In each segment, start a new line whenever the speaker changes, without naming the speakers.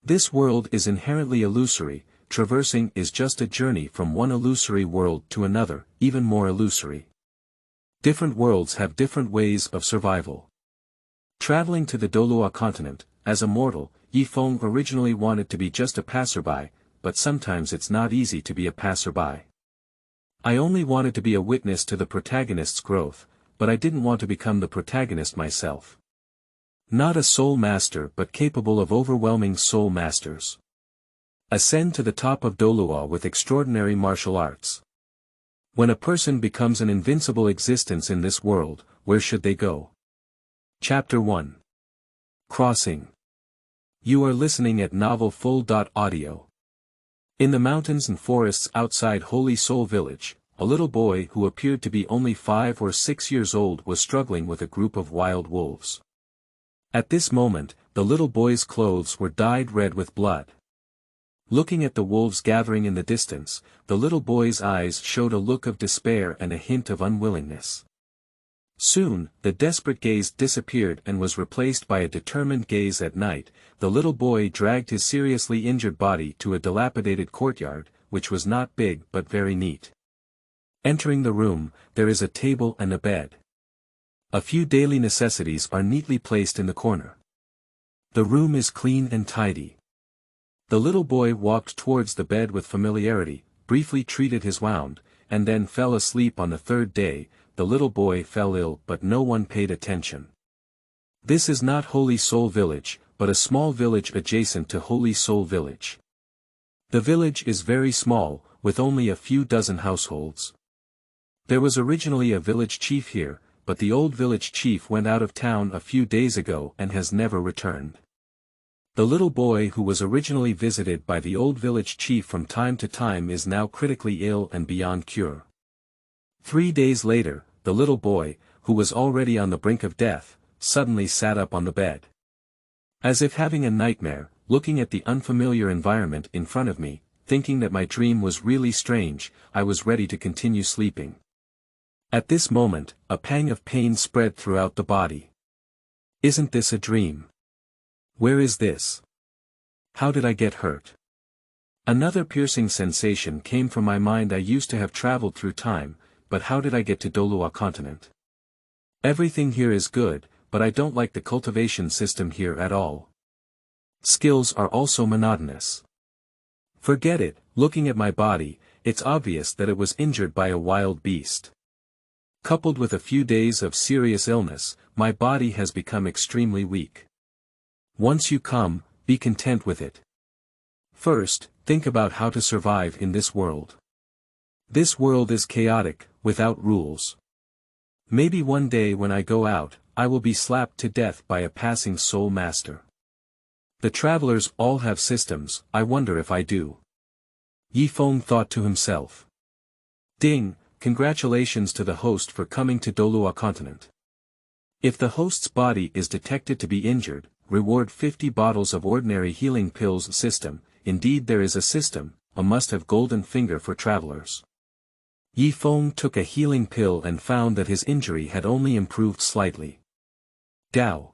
This world is inherently illusory, traversing is just a journey from one illusory world to another, even more illusory. Different worlds have different ways of survival. Traveling to the Douluo Continent, as a mortal, Feng originally wanted to be just a passerby, but sometimes it's not easy to be a passerby. I only wanted to be a witness to the protagonist's growth, but I didn't want to become the protagonist myself. Not a soul master but capable of overwhelming soul masters. Ascend to the top of Douluo with extraordinary martial arts. When a person becomes an invincible existence in this world, where should they go? Chapter 1. Crossing. You are listening at Novel Full.audio. In the mountains and forests outside Holy Soul Village, a little boy who appeared to be only 5 or 6 years old was struggling with a group of wild wolves. At this moment, the little boy's clothes were dyed red with blood. Looking at the wolves gathering in the distance, the little boy's eyes showed a look of despair and a hint of unwillingness. Soon, the desperate gaze disappeared and was replaced by a determined gaze. At night, the little boy dragged his seriously injured body to a dilapidated courtyard, which was not big but very neat. Entering the room, there is a table and a bed. A few daily necessities are neatly placed in the corner. The room is clean and tidy. The little boy walked towards the bed with familiarity, briefly treated his wound, and then fell asleep. On the third day, the little boy fell ill but no one paid attention. This is not Holy Soul Village, but a small village adjacent to Holy Soul Village. The village is very small, with only a few dozen households. There was originally a village chief here, but the old village chief went out of town a few days ago and has never returned. The little boy who was originally visited by the old village chief from time to time is now critically ill and beyond cure. 3 days later, the little boy, who was already on the brink of death, suddenly sat up on the bed. As if having a nightmare, looking at the unfamiliar environment in front of me, thinking that my dream was really strange, I was ready to continue sleeping. At this moment, a pang of pain spread throughout the body. Isn't this a dream? Where is this? How did I get hurt? Another piercing sensation came from my mind. I used to have traveled through time, but how did I get to Douluo Continent? Everything here is good, but I don't like the cultivation system here at all. Skills are also monotonous. Forget it, looking at my body, it's obvious that it was injured by a wild beast. Coupled with a few days of serious illness, my body has become extremely weak. Once you come, be content with it. First, think about how to survive in this world. This world is chaotic, without rules. Maybe one day when I go out, I will be slapped to death by a passing soul master. The travelers all have systems, I wonder if I do. Feng thought to himself. Ding, congratulations to the host for coming to Douluo Continent. If the host's body is detected to be injured, reward 50 bottles of ordinary healing pills. System, indeed there is a system, a must-have golden finger for travelers. Feng took a healing pill and found that his injury had only improved slightly. Dao.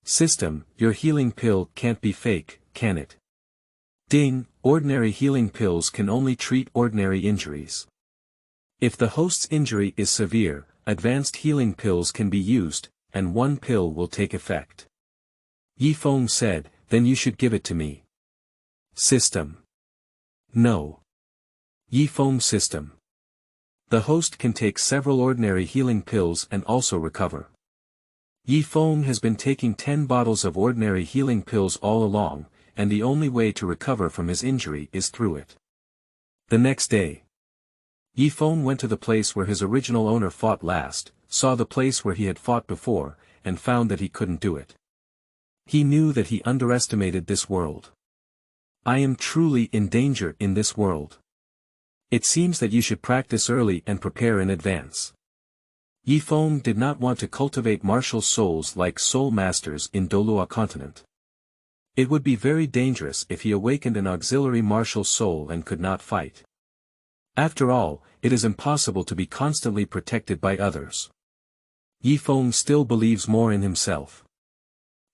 System, your healing pill can't be fake, can it? Ding, ordinary healing pills can only treat ordinary injuries. If the host's injury is severe, advanced healing pills can be used, and one pill will take effect. Feng said, then you should give it to me. System. No. Feng system. The host can take several ordinary healing pills and also recover. Feng has been taking 10 bottles of ordinary healing pills all along, and the only way to recover from his injury is through it. The next day, Feng went to the place where his original owner fought last, saw the place where he had fought before, and found that he couldn't do it. He knew that he underestimated this world. I am truly in danger in this world. It seems that you should practice early and prepare in advance. Feng did not want to cultivate martial souls like soul masters in Douluo Continent. It would be very dangerous if he awakened an auxiliary martial soul and could not fight. After all, it is impossible to be constantly protected by others. Feng still believes more in himself.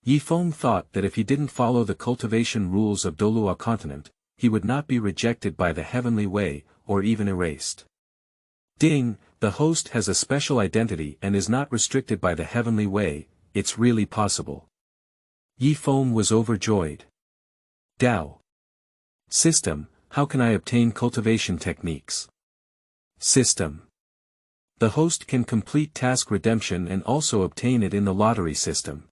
Yi Feng thought that if he didn't follow the cultivation rules of Douluo Continent, he would not be rejected by the heavenly way, or even erased. Ding, the host has a special identity and is not restricted by the heavenly way, it's really possible. Yi Feng was overjoyed. Dao. System, how can I obtain cultivation techniques? System. The host can complete task redemption and also obtain it in the lottery system.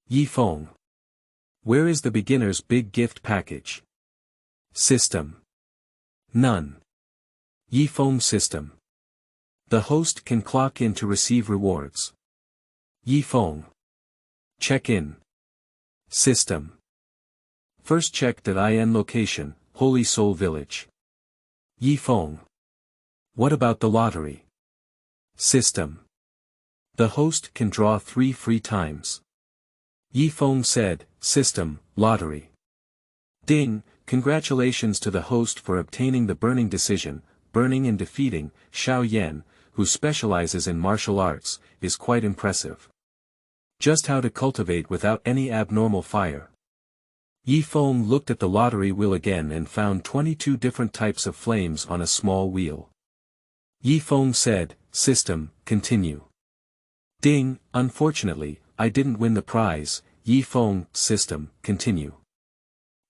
Yi Feng. Where is the beginner's big gift package? System. None. Yi Feng system. The host can clock in to receive rewards. Yi Feng. Check in. System. First check .in location, Holy Soul Village. Yi Feng. What about the lottery? System. The host can draw 3 free times. Yi Feng said, System, lottery. Ding, congratulations to the host for obtaining the burning decision, burning and defeating, Xiao Yan, who specializes in martial arts, is quite impressive. Just how to cultivate without any abnormal fire. Yi Feng looked at the lottery wheel again and found 22 different types of flames on a small wheel. Yi Feng said, System, continue. Ding, unfortunately, I didn't win the prize. Yi Feng, system, continue.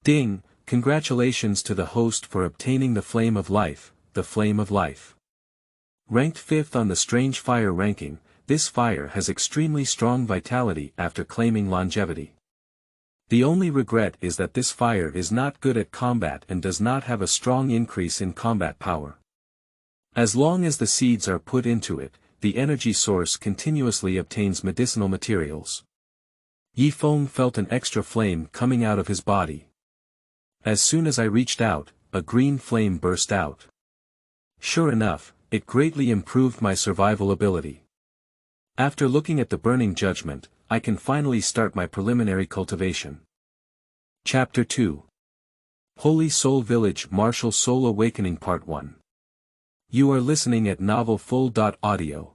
Ding, congratulations to the host for obtaining the flame of life, the flame of life. Ranked 5th on the strange fire ranking, this fire has extremely strong vitality after claiming longevity. The only regret is that this fire is not good at combat and does not have a strong increase in combat power. As long as the seeds are put into it, the energy source continuously obtains medicinal materials. Yi Feng felt an extra flame coming out of his body. As soon as I reached out, a green flame burst out. Sure enough, it greatly improved my survival ability. After looking at the burning judgment, I can finally start my preliminary cultivation. Chapter 2. Holy Soul Village Martial Soul Awakening Part 1. You are listening at novelfull.audio.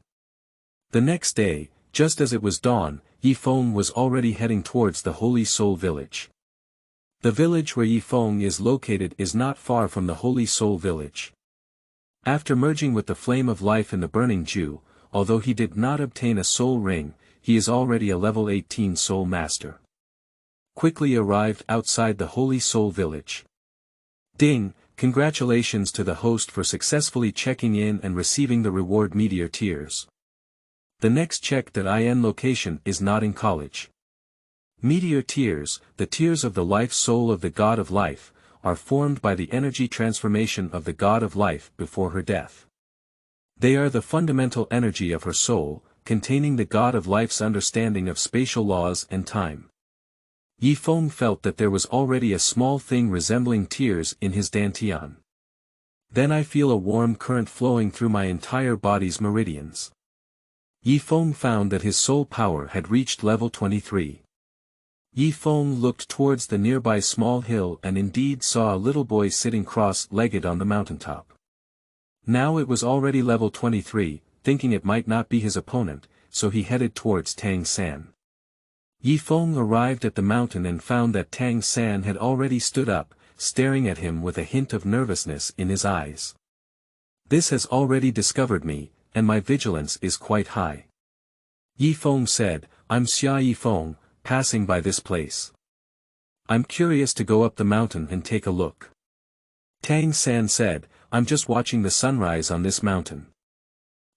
The next day, just as it was dawn, Yi Feng was already heading towards the Holy Soul Village. The village where Yi Feng is located is not far from the Holy Soul Village. After merging with the Flame of Life in the Burning Dew, although he did not obtain a soul ring, he is already a level 18 soul master. Quickly arrived outside the Holy Soul Village. Ding, congratulations to the host for successfully checking in and receiving the reward Meteor Tears. The next check.in location is not in college. Meteor Tears, the tears of the life soul of the God of Life, are formed by the energy transformation of the God of Life before her death. They are the fundamental energy of her soul, containing the God of Life's understanding of spatial laws and time. Yi Feng felt that there was already a small thing resembling tears in his dantian. Then I feel a warm current flowing through my entire body's meridians. Yi Feng found that his soul power had reached level 23. Yi Feng looked towards the nearby small hill and indeed saw a little boy sitting cross-legged on the mountaintop. Now it was already level 23, thinking it might not be his opponent, so he headed towards Tang San. Yi Feng arrived at the mountain and found that Tang San had already stood up, staring at him with a hint of nervousness in his eyes. This has already discovered me, and my vigilance is quite high. Yi Feng said, I'm Xia Yi Feng, passing by this place. I'm curious to go up the mountain and take a look. Tang San said, I'm just watching the sunrise on this mountain.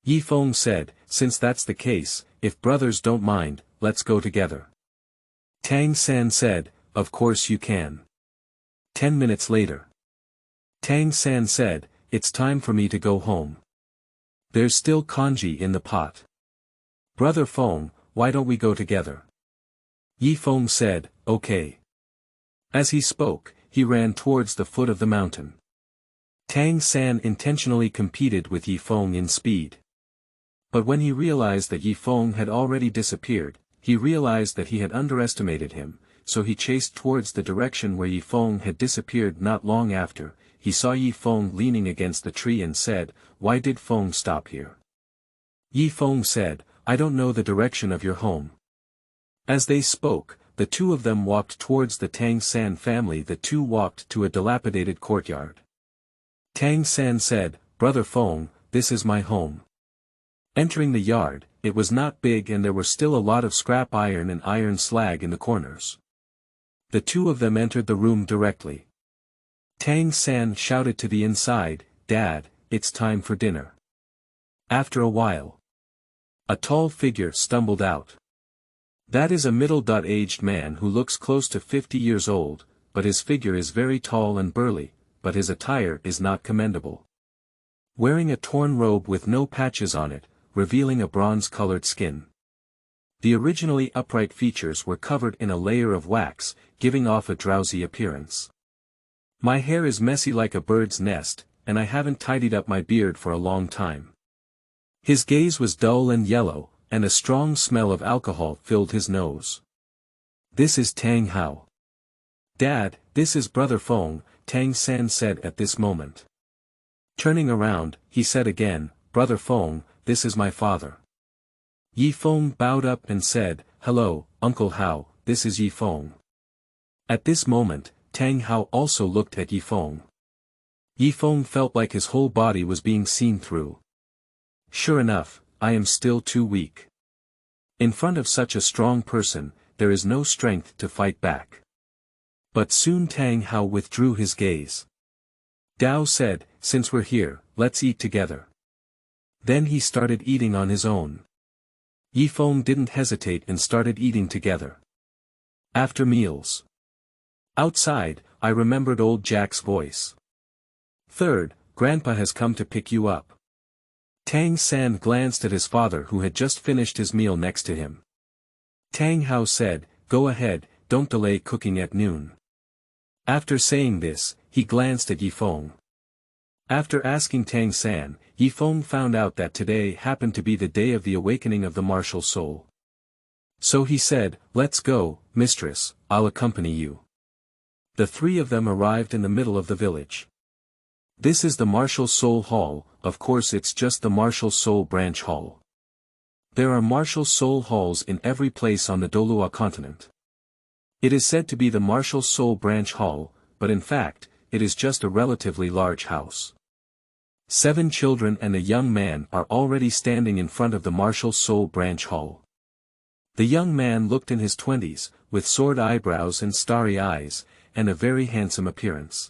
Yi Feng said, since that's the case, if brothers don't mind, let's go together. Tang San said, of course you can. 10 minutes later. Tang San said, it's time for me to go home. There's still congee in the pot. Brother Feng, why don't we go together? Yi Feng said, okay. As he spoke, he ran towards the foot of the mountain. Tang San intentionally competed with Yi Feng in speed. But when he realized that Yi Feng had already disappeared, he realized that he had underestimated him, so he chased towards the direction where Yi Feng had disappeared not long after. He saw Yi Feng leaning against the tree and said, why did Feng stop here? Yi Feng said, I don't know the direction of your home. As they spoke, the two of them walked towards the Tang San family. The two walked to a dilapidated courtyard. Tang San said, "Brother Feng, this is my home." Entering the yard, it was not big and there were still a lot of scrap iron and iron slag in the corners. The two of them entered the room directly. Tang San shouted to the inside, "Dad, it's time for dinner." After a while, a tall figure stumbled out. That is a middle-aged man who looks close to 50 years old, but his figure is very tall and burly, but his attire is not commendable. Wearing a torn robe with no patches on it, revealing a bronze-colored skin. The originally upright features were covered in a layer of wax, giving off a drowsy appearance. "My hair is messy like a bird's nest, and I haven't tidied up my beard for a long time." His gaze was dull and yellow, and a strong smell of alcohol filled his nose. "This is Tang Hao." "Dad, this is Brother Feng," Tang San said at this moment. Turning around, he said again, "Brother Feng, this is my father." Yi Feng bowed up and said, "Hello, Uncle Hao, this is Yi Feng." At this moment, Tang Hao also looked at Yi Feng. Yi Feng felt like his whole body was being seen through. "Sure enough, I am still too weak. In front of such a strong person, there is no strength to fight back." But soon Tang Hao withdrew his gaze. Dao said, "Since we're here, let's eat together." Then he started eating on his own. Yi Feng didn't hesitate and started eating together. After meals. Outside, I remembered old Jack's voice. "Third, Grandpa has come to pick you up." Tang San glanced at his father who had just finished his meal next to him. Tang Hao said, "Go ahead, don't delay cooking at noon." After saying this, he glanced at Yi Feng. After asking Tang San, Yi Feng found out that today happened to be the day of the awakening of the martial soul. So he said, "Let's go, mistress, I'll accompany you." The three of them arrived in the middle of the village. This is the Martial Soul Hall. Of course it's just the Martial Soul Branch Hall. There are Martial Soul Halls in every place on the Douluo Continent. It is said to be the Martial Soul Branch Hall, but in fact, it is just a relatively large house. 7 children and a young man are already standing in front of the Martial Soul Branch Hall. The young man looked in his 20s, with sword eyebrows and starry eyes, and a very handsome appearance.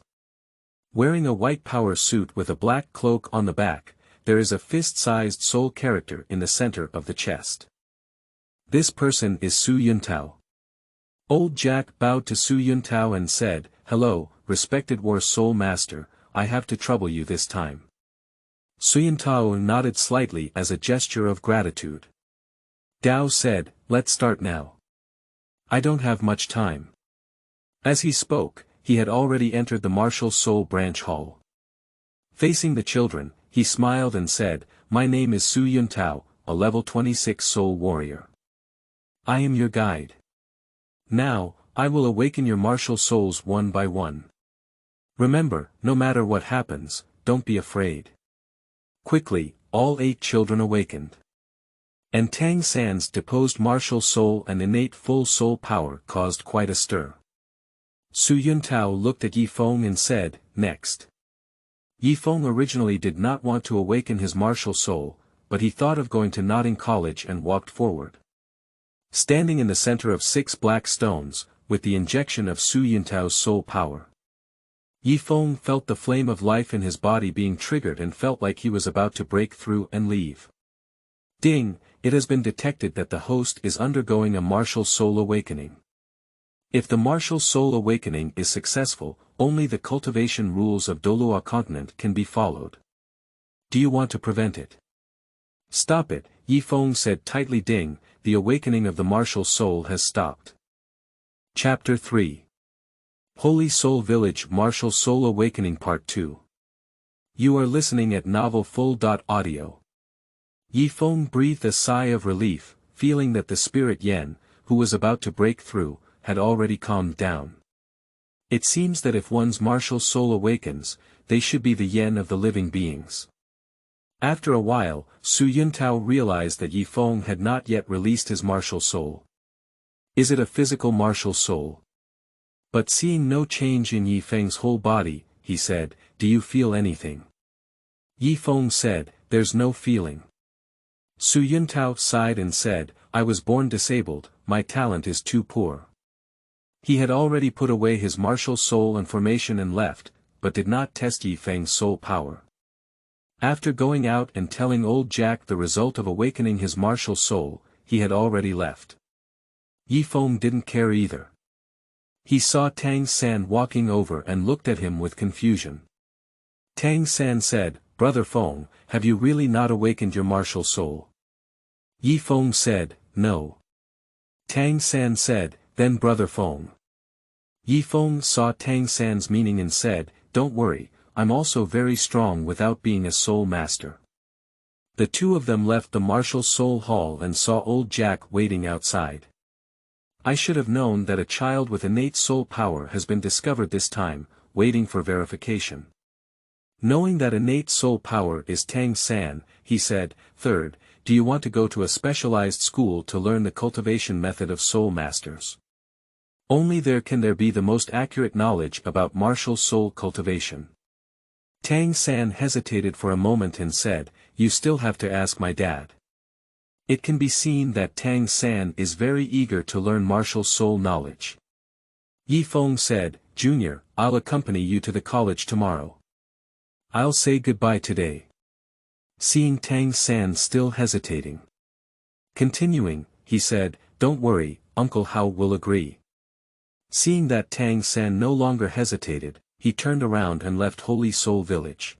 Wearing a white power suit with a black cloak on the back, there is a fist-sized soul character in the center of the chest. This person is Su Yuntao. Old Jack bowed to Su Yuntao and said, "Hello, respected war soul master, I have to trouble you this time." Su Yuntao nodded slightly as a gesture of gratitude. Dao said, "Let's start now. I don't have much time." As he spoke, he had already entered the Martial Soul Branch Hall. Facing the children, he smiled and said, "My name is Su Yuntao, a level 26 soul warrior. I am your guide. Now, I will awaken your martial souls one by one. Remember, no matter what happens, don't be afraid." Quickly, all 8 children awakened. And Tang San's deposed martial soul and innate full soul power caused quite a stir. Su Yuntao looked at Yi Feng and said, "Next." Yi Feng originally did not want to awaken his martial soul, but he thought of going to Notting College and walked forward. Standing in the center of 6 black stones, with the injection of Su Yuntao's soul power. Yi Feng felt the flame of life in his body being triggered and felt like he was about to break through and leave. Ding, it has been detected that the host is undergoing a martial soul awakening. If the martial soul awakening is successful, only the cultivation rules of Douluo Continent can be followed. Do you want to prevent it? Stop it, Yi Feng said tightly. Ding, the awakening of the martial soul has stopped. Chapter 3. Holy Soul Village Martial Soul Awakening Part 2. You are listening at novelfull.audio. Yi Feng breathed a sigh of relief, feeling that the spirit Yen, who was about to break through, had already calmed down. It seems that if one's martial soul awakens, they should be the Yen of the living beings. After a while, Su Yuntao realized that Yi Feng had not yet released his martial soul. Is it a physical martial soul? But seeing no change in Yi Feng's whole body, he said, do you feel anything? Yi Feng said, there's no feeling. Su Yuntao sighed and said, I was born disabled, my talent is too poor. He had already put away his martial soul and formation and left, but did not test Yi Feng's soul power. After going out and telling old Jack the result of awakening his martial soul, he had already left. Yi Feng didn't care either. He saw Tang San walking over and looked at him with confusion. Tang San said, Brother Feng, have you really not awakened your martial soul? Yi Feng said, no. Tang San said, then Brother Feng. Yi Feng saw Tang San's meaning and said, don't worry, I'm also very strong without being a soul master. The two of them left the martial soul hall and saw old Jack waiting outside. I should have known that a child with innate soul power has been discovered this time, waiting for verification. Knowing that innate soul power is Tang San, he said, Third, do you want to go to a specialized school to learn the cultivation method of soul masters? Only there can there be the most accurate knowledge about martial soul cultivation. Tang San hesitated for a moment and said, you still have to ask my dad. It can be seen that Tang San is very eager to learn martial soul knowledge. Yi Feng said, Junior, I'll accompany you to the college tomorrow. I'll say goodbye today. Seeing Tang San still hesitating. Continuing, he said, don't worry, Uncle Hao will agree. Seeing that Tang San no longer hesitated, he turned around and left Holy Soul Village.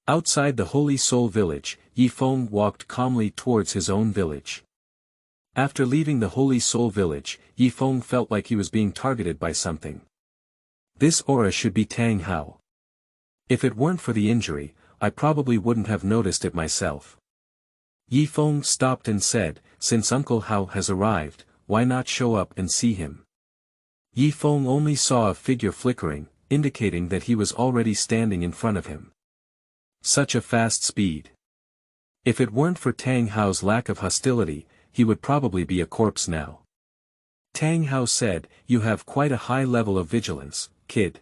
Outside the Holy Soul Village, Yi Feng walked calmly towards his own village. After leaving the Holy Soul Village, Yi Feng felt like he was being targeted by something. This aura should be Tang Hao. If it weren't for the injury, I probably wouldn't have noticed it myself. Yi Feng stopped and said, since Uncle Hao has arrived, why not show up and see him? Yi Feng only saw a figure flickering, indicating that he was already standing in front of him. Such a fast speed. If it weren't for Tang Hao's lack of hostility, he would probably be a corpse now. Tang Hao said, you have quite a high level of vigilance, kid.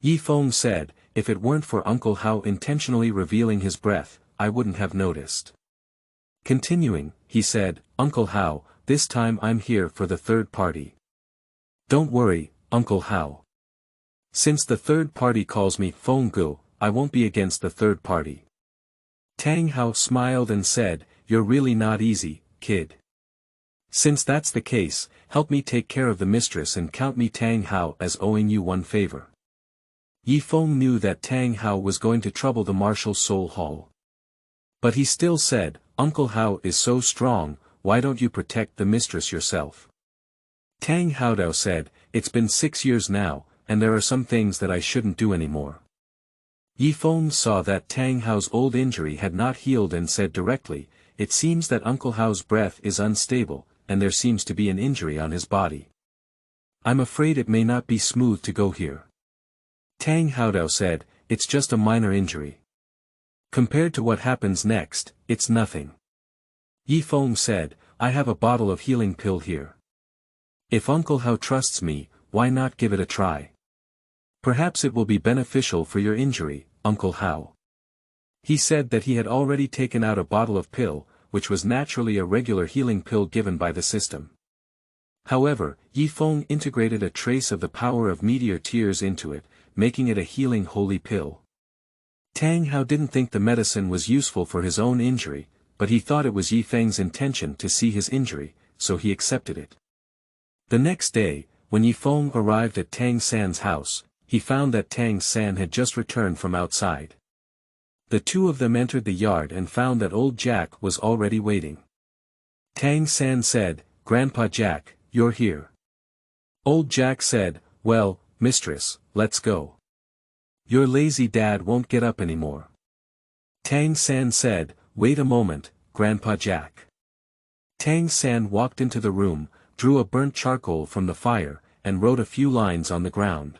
Yi Feng said, if it weren't for Uncle Hao intentionally revealing his breath, I wouldn't have noticed. Continuing, he said, Uncle Hao, this time I'm here for the third party. Don't worry, Uncle Hao. Since the third party calls me Feng Gu, I won't be against the third party. Tang Hao smiled and said, you're really not easy, kid. Since that's the case, help me take care of the mistress and count me Tang Hao as owing you one favor. Yi Feng knew that Tang Hao was going to trouble the martial soul hall. But he still said, Uncle Hao is so strong, why don't you protect the mistress yourself? Tang Haodao said, it's been 6 years now, and there are some things that I shouldn't do anymore. Yi Feng saw that Tang Hao's old injury had not healed and said directly, it seems that Uncle Hao's breath is unstable, and there seems to be an injury on his body. I'm afraid it may not be smooth to go here. Tang Haodao said, it's just a minor injury. Compared to what happens next, it's nothing. Yi Feng said, I have a bottle of healing pill here. If Uncle Hao trusts me, why not give it a try? Perhaps it will be beneficial for your injury, Uncle Hao. He said that he had already taken out a bottle of pill, which was naturally a regular healing pill given by the system. However, Yi Feng integrated a trace of the power of meteor tears into it, making it a healing holy pill. Tang Hao didn't think the medicine was useful for his own injury, but he thought it was Yi Feng's intention to see his injury, so he accepted it. The next day, when Yi Feng arrived at Tang San's house, he found that Tang San had just returned from outside. The two of them entered the yard and found that old Jack was already waiting. Tang San said, Grandpa Jack, you're here. Old Jack said, well, mistress, let's go. Your lazy dad won't get up anymore. Tang San said, wait a moment, Grandpa Jack. Tang San walked into the room, drew a burnt charcoal from the fire, and wrote a few lines on the ground.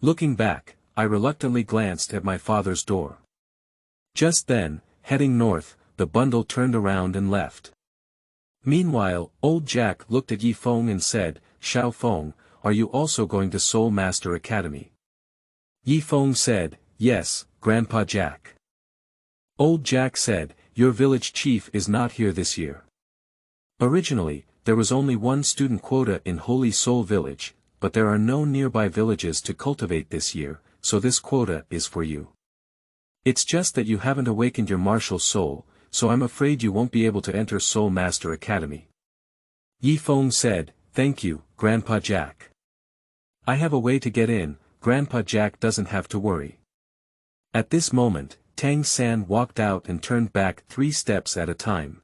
Looking back, I reluctantly glanced at my father's door. Just then, heading north, the bundle turned around and left. Meanwhile, old Jack looked at Yi Feng and said, "Xiao Feng, are you also going to Soul Master Academy?" Yi Feng said, "Yes, Grandpa Jack." Old Jack said, "Your village chief is not here this year. Originally, there was only one student quota in Holy Soul Village, but there are no nearby villages to cultivate this year, so this quota is for you. It's just that you haven't awakened your martial soul, so I'm afraid you won't be able to enter Soul Master Academy." Yi Feng said, "Thank you, Grandpa Jack. I have a way to get in, Grandpa Jack doesn't have to worry." At this moment, Tang San walked out and turned back 3 steps at a time.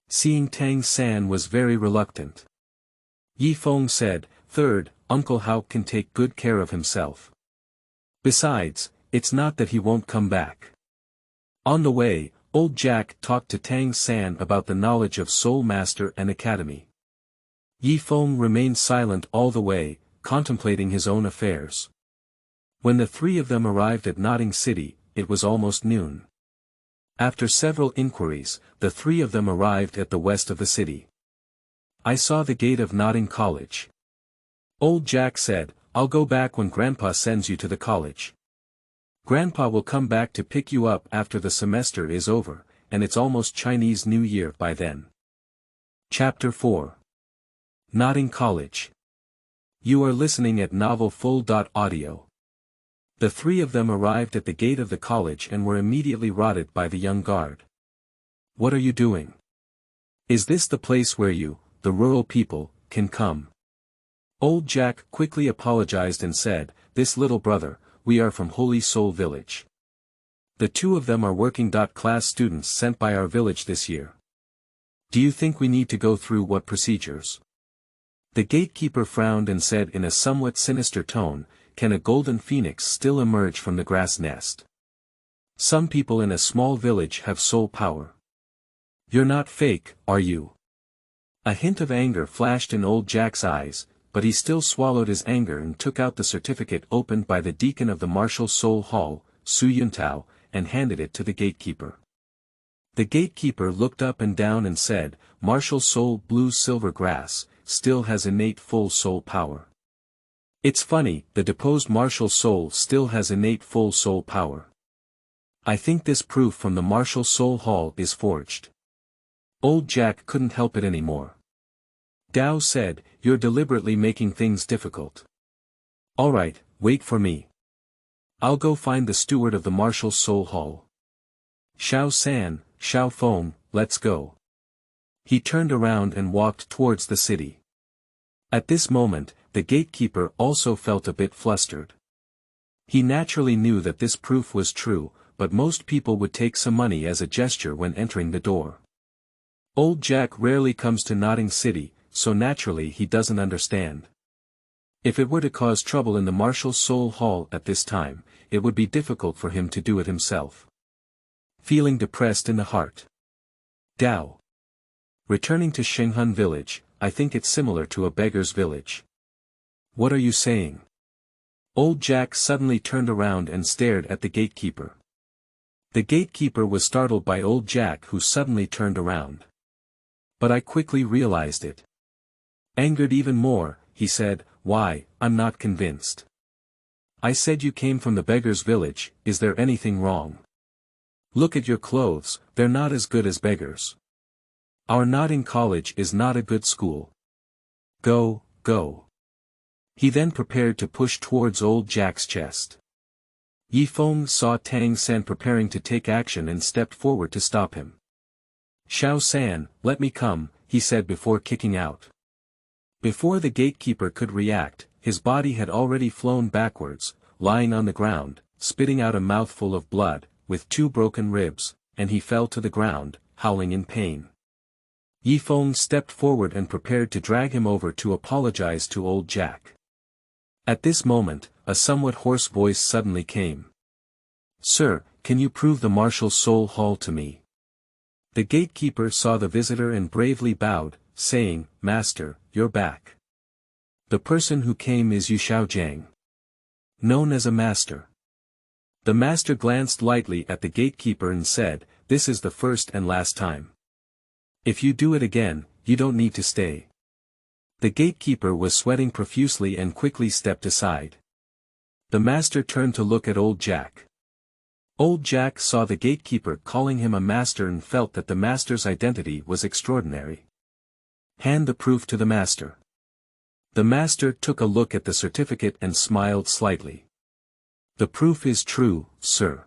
Seeing Tang San was very reluctant. Yi Feng said, "Third, Uncle Hao can take good care of himself. Besides, it's not that he won't come back." On the way, old Jack talked to Tang San about the knowledge of Soul Master and Academy. Yi Feng remained silent all the way, contemplating his own affairs. When the 3 of them arrived at Notting City, it was almost noon. After several inquiries, the 3 of them arrived at the west of the city. "I saw the gate of Notting College." Old Jack said, "I'll go back when Grandpa sends you to the college. Grandpa will come back to pick you up after the semester is over, and it's almost Chinese New Year by then." Chapter 4. Notting College. You are listening at novelfull.audio. The 3 of them arrived at the gate of the college and were immediately routed by the young guard. "What are you doing? Is this the place where you, the rural people, can come?" Old Jack quickly apologized and said, "This little brother, we are from Holy Soul Village. The 2 of them are working-class students sent by our village this year. Do you think we need to go through what procedures?" The gatekeeper frowned and said in a somewhat sinister tone, "Can a golden phoenix still emerge from the grass nest? Some people in a small village have soul power. You're not fake, are you?" A hint of anger flashed in old Jack's eyes, but he still swallowed his anger and took out the certificate opened by the deacon of the Martial Soul Hall, Su Yuntao, and handed it to the gatekeeper. The gatekeeper looked up and down and said, "Martial Soul Blue Silver Grass, still has innate full soul power. It's funny, the deposed martial soul still has innate full soul power. I think this proof from the Martial Soul Hall is forged." Old Jack couldn't help it anymore. Dao said, "You're deliberately making things difficult. Alright, wait for me. I'll go find the steward of the Martial Soul Hall. Xiao San, Xiao Feng, let's go." He turned around and walked towards the city. At this moment, the gatekeeper also felt a bit flustered. He naturally knew that this proof was true, but most people would take some money as a gesture when entering the door. Old Jack rarely comes to Notting City, so naturally he doesn't understand. If it were to cause trouble in the Martial Soul Hall at this time, it would be difficult for him to do it himself. Feeling depressed in the heart. Dao. Returning to Shenghan Village, I think it's similar to a beggar's village. What are you saying? Old Jack suddenly turned around and stared at the gatekeeper. The gatekeeper was startled by old Jack, who suddenly turned around. But I quickly realized it. Angered even more, he said, "Why, I'm not convinced. I said you came from the beggar's village, is there anything wrong? Look at your clothes, they're not as good as beggars. Our Notting College is not a good school. Go, go." He then prepared to push towards old Jack's chest. Yi Feng saw Tang San preparing to take action and stepped forward to stop him. "Xiao San, let me come," he said before kicking out. Before the gatekeeper could react, his body had already flown backwards, lying on the ground, spitting out a mouthful of blood, with 2 broken ribs, and he fell to the ground, howling in pain. Yi Feng stepped forward and prepared to drag him over to apologize to old Jack. At this moment, a somewhat hoarse voice suddenly came. "Sir, can you prove the Martial Soul Hall to me?" The gatekeeper saw the visitor and bravely bowed, saying, "Master, you're back. The person who came is Yu Xiaojiang, known as a master." The master glanced lightly at the gatekeeper and said, "This is the first and last time. If you do it again, you don't need to stay. The gatekeeper was sweating profusely and quickly stepped aside. The master turned to look at old Jack. Old Jack saw the gatekeeper calling him a master and felt that the master's identity was extraordinary. Hand the proof to the master. The master took a look at the certificate and smiled slightly. The proof is true, sir.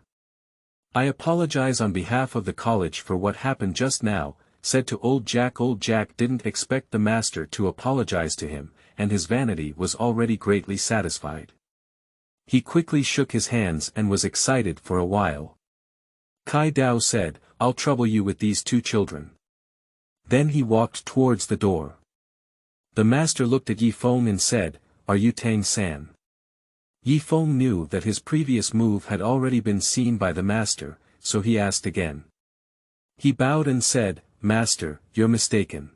I apologize on behalf of the college for what happened just now, said to old Jack. Old Jack didn't expect the master to apologize to him, and his vanity was already greatly satisfied. He quickly shook his hands and was excited for a while. Kai Dao said, I'll trouble you with these two children. Then he walked towards the door. The master looked at Yi Feng and said, Are you Tang San? Yi Feng knew that his previous move had already been seen by the master, so he asked again. He bowed and said, Master, you're mistaken.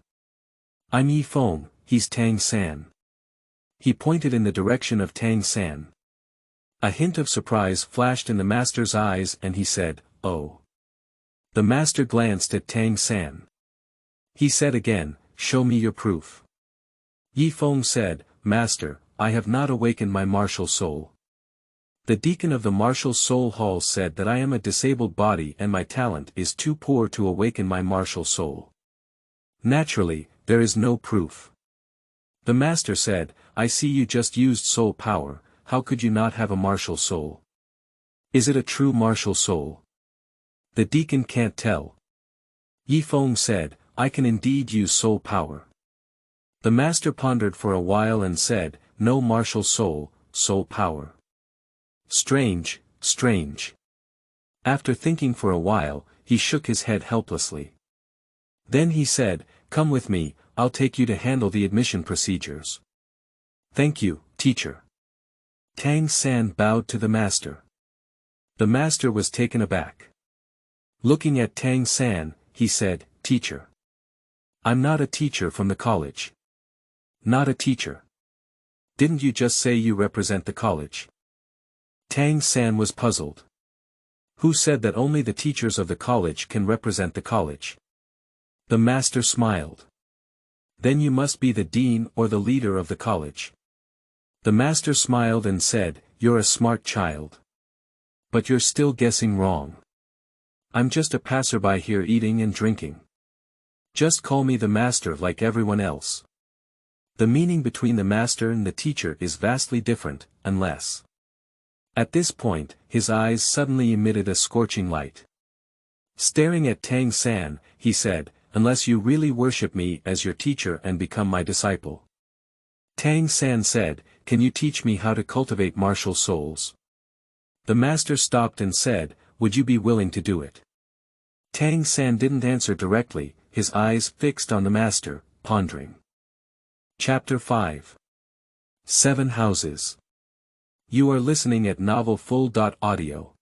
I'm Yi Feng, he's Tang San. He pointed in the direction of Tang San. A hint of surprise flashed in the master's eyes and he said, Oh. The master glanced at Tang San. He said again, Show me your proof. Yi Feng said, Master, I have not awakened my martial soul. The deacon of the martial soul hall said that I am a disabled body and my talent is too poor to awaken my martial soul. Naturally, there is no proof. The master said, I see you just used soul power, how could you not have a martial soul? Is it a true martial soul? The deacon can't tell. Yi Feng said, I can indeed use soul power. The master pondered for a while and said, No martial soul, soul power. Strange, strange. After thinking for a while, he shook his head helplessly. Then he said, Come with me, I'll take you to handle the admission procedures. Thank you, teacher. Tang San bowed to the master. The master was taken aback. Looking at Tang San, he said, Teacher. I'm not a teacher from the college. Not a teacher. Didn't you just say you represent the college? Tang San was puzzled. Who said that only the teachers of the college can represent the college? The master smiled. Then you must be the dean or the leader of the college. The master smiled and said, You're a smart child. But you're still guessing wrong. I'm just a passerby here eating and drinking. Just call me the master like everyone else. The meaning between the master and the teacher is vastly different, unless. At this point, his eyes suddenly emitted a scorching light. Staring at Tang San, he said, Unless you really worship me as your teacher and become my disciple. Tang San said, Can you teach me how to cultivate martial souls? The master stopped and said, Would you be willing to do it? Tang San didn't answer directly, his eyes fixed on the master, pondering. Chapter 5. 7 Houses. You are listening at novelfull.audio.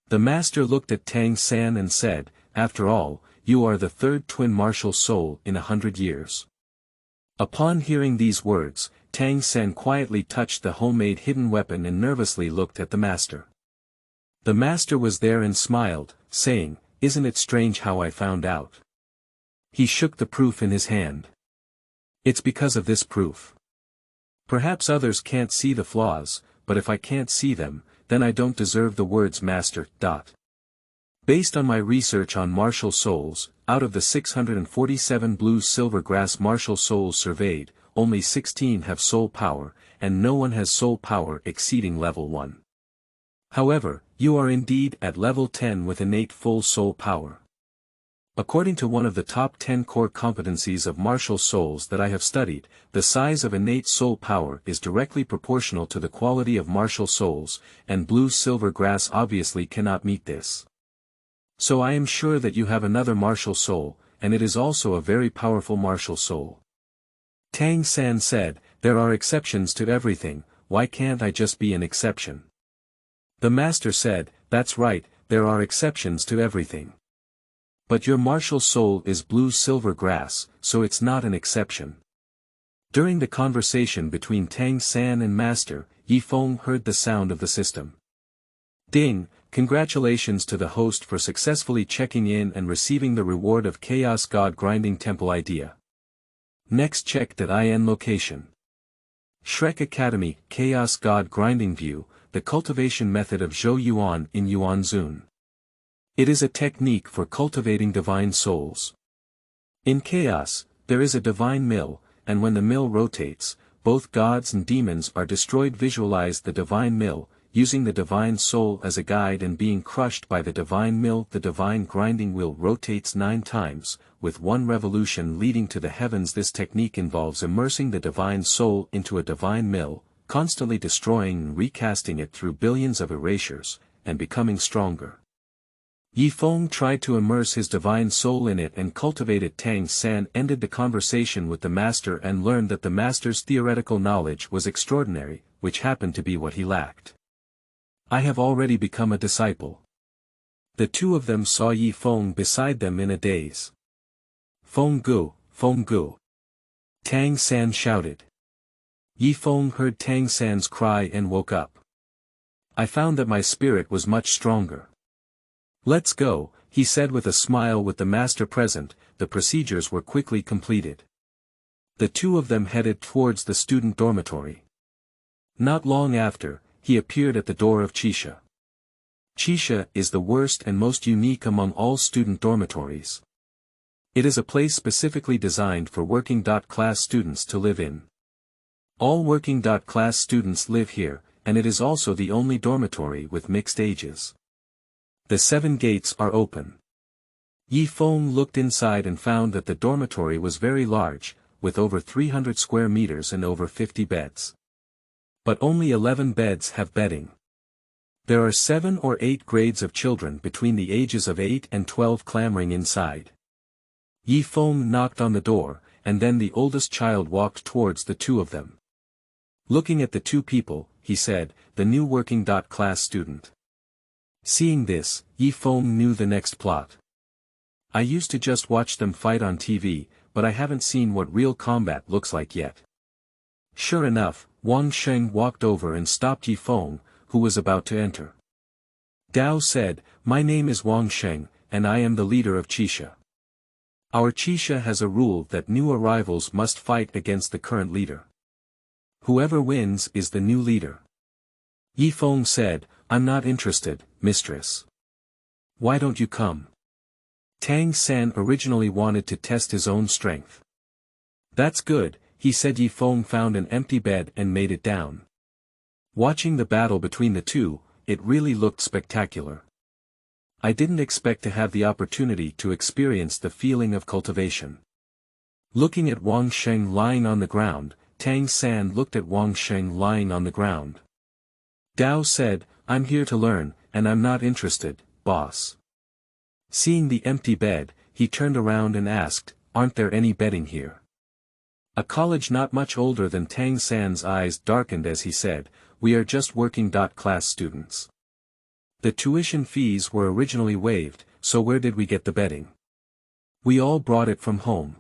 The master looked at Tang San and said, After all, you are the third twin martial soul in 100 years. Upon hearing these words, Tang San quietly touched the homemade hidden weapon and nervously looked at the master. The master was there and smiled, saying, Isn't it strange how I found out? He shook the proof in his hand. It's because of this proof. Perhaps others can't see the flaws, but if I can't see them, then I don't deserve the words master. Based on my research on martial souls, out of the 647 blue-silver grass martial souls surveyed, only 16 have soul power, and no one has soul power exceeding level 1. However, you are indeed at level 10 with innate full soul power. According to one of the top 10 core competencies of martial souls that I have studied, the size of innate soul power is directly proportional to the quality of martial souls, and blue-silver grass obviously cannot meet this. So I am sure that you have another martial soul, and it is also a very powerful martial soul. Tang San said, There are exceptions to everything, why can't I just be an exception? The master said, That's right, there are exceptions to everything. But your martial soul is blue-silver grass, so it's not an exception. During the conversation between Tang San and Master, Yi Feng heard the sound of the system. Ding, congratulations to the host for successfully checking in and receiving the reward of Chaos God Grinding Temple idea. Next check that IN location. Shrek Academy, Chaos God Grinding View, the cultivation method of Zhou Yuan in Yuan Zun. It is a technique for cultivating divine souls. In Chaos, there is a divine mill, and when the mill rotates, both gods and demons are destroyed. Visualize the divine mill, using the divine soul as a guide and being crushed by the divine mill. The divine grinding wheel rotates 9 times, with 1 revolution leading to the heavens. This technique involves immersing the divine soul into a divine mill, constantly destroying and recasting it through billions of erasures, and becoming stronger. Yi Feng tried to immerse his divine soul in it and cultivate it. Tang San ended the conversation with the master and learned that the master's theoretical knowledge was extraordinary, which happened to be what he lacked. I have already become a disciple. The two of them saw Yi Feng beside them in a daze. Feng Gu, Feng Gu. Tang San shouted. Yi Feng heard Tang San's cry and woke up. I found that my spirit was much stronger. Let's go, he said with a smile. With the master present, the procedures were quickly completed. The two of them headed towards the student dormitory. Not long after, he appeared at the door of Qixia. Qixia is the worst and most unique among all student dormitories. It is a place specifically designed for working-class students to live in. All working-class students live here, and it is also the only dormitory with mixed ages. The 7 gates are open. Yi Feng looked inside and found that the dormitory was very large, with over 300 square meters and over 50 beds. But only 11 beds have bedding. There are 7 or 8 grades of children between the ages of 8 and 12 clamoring inside. Yi Feng knocked on the door, and then the oldest child walked towards the two of them. Looking at the two people, he said, the new working-class student. Seeing this, Yi Feng knew the next plot. I used to just watch them fight on TV, but I haven't seen what real combat looks like yet. Sure enough, Wang Sheng walked over and stopped Yi Feng, who was about to enter. Dao said, my name is Wang Sheng, and I am the leader of Qixia. Our Qixia has a rule that new arrivals must fight against the current leader. Whoever wins is the new leader. Yi Feng said, I'm not interested, mistress. Why don't you come? Tang San originally wanted to test his own strength. That's good, he said. Yi Feng found an empty bed and made it down. Watching the battle between the two, it really looked spectacular. I didn't expect to have the opportunity to experience the feeling of cultivation. Looking at Wang Sheng lying on the ground, Tang San looked at Wang Sheng lying on the ground. Dao said, I'm here to learn, and I'm not interested, boss. Seeing the empty bed, he turned around and asked, aren't there any bedding here? A college not much older than Tang San's eyes darkened as he said, we are just working-class students. The tuition fees were originally waived, so where did we get the bedding? We all brought it from home.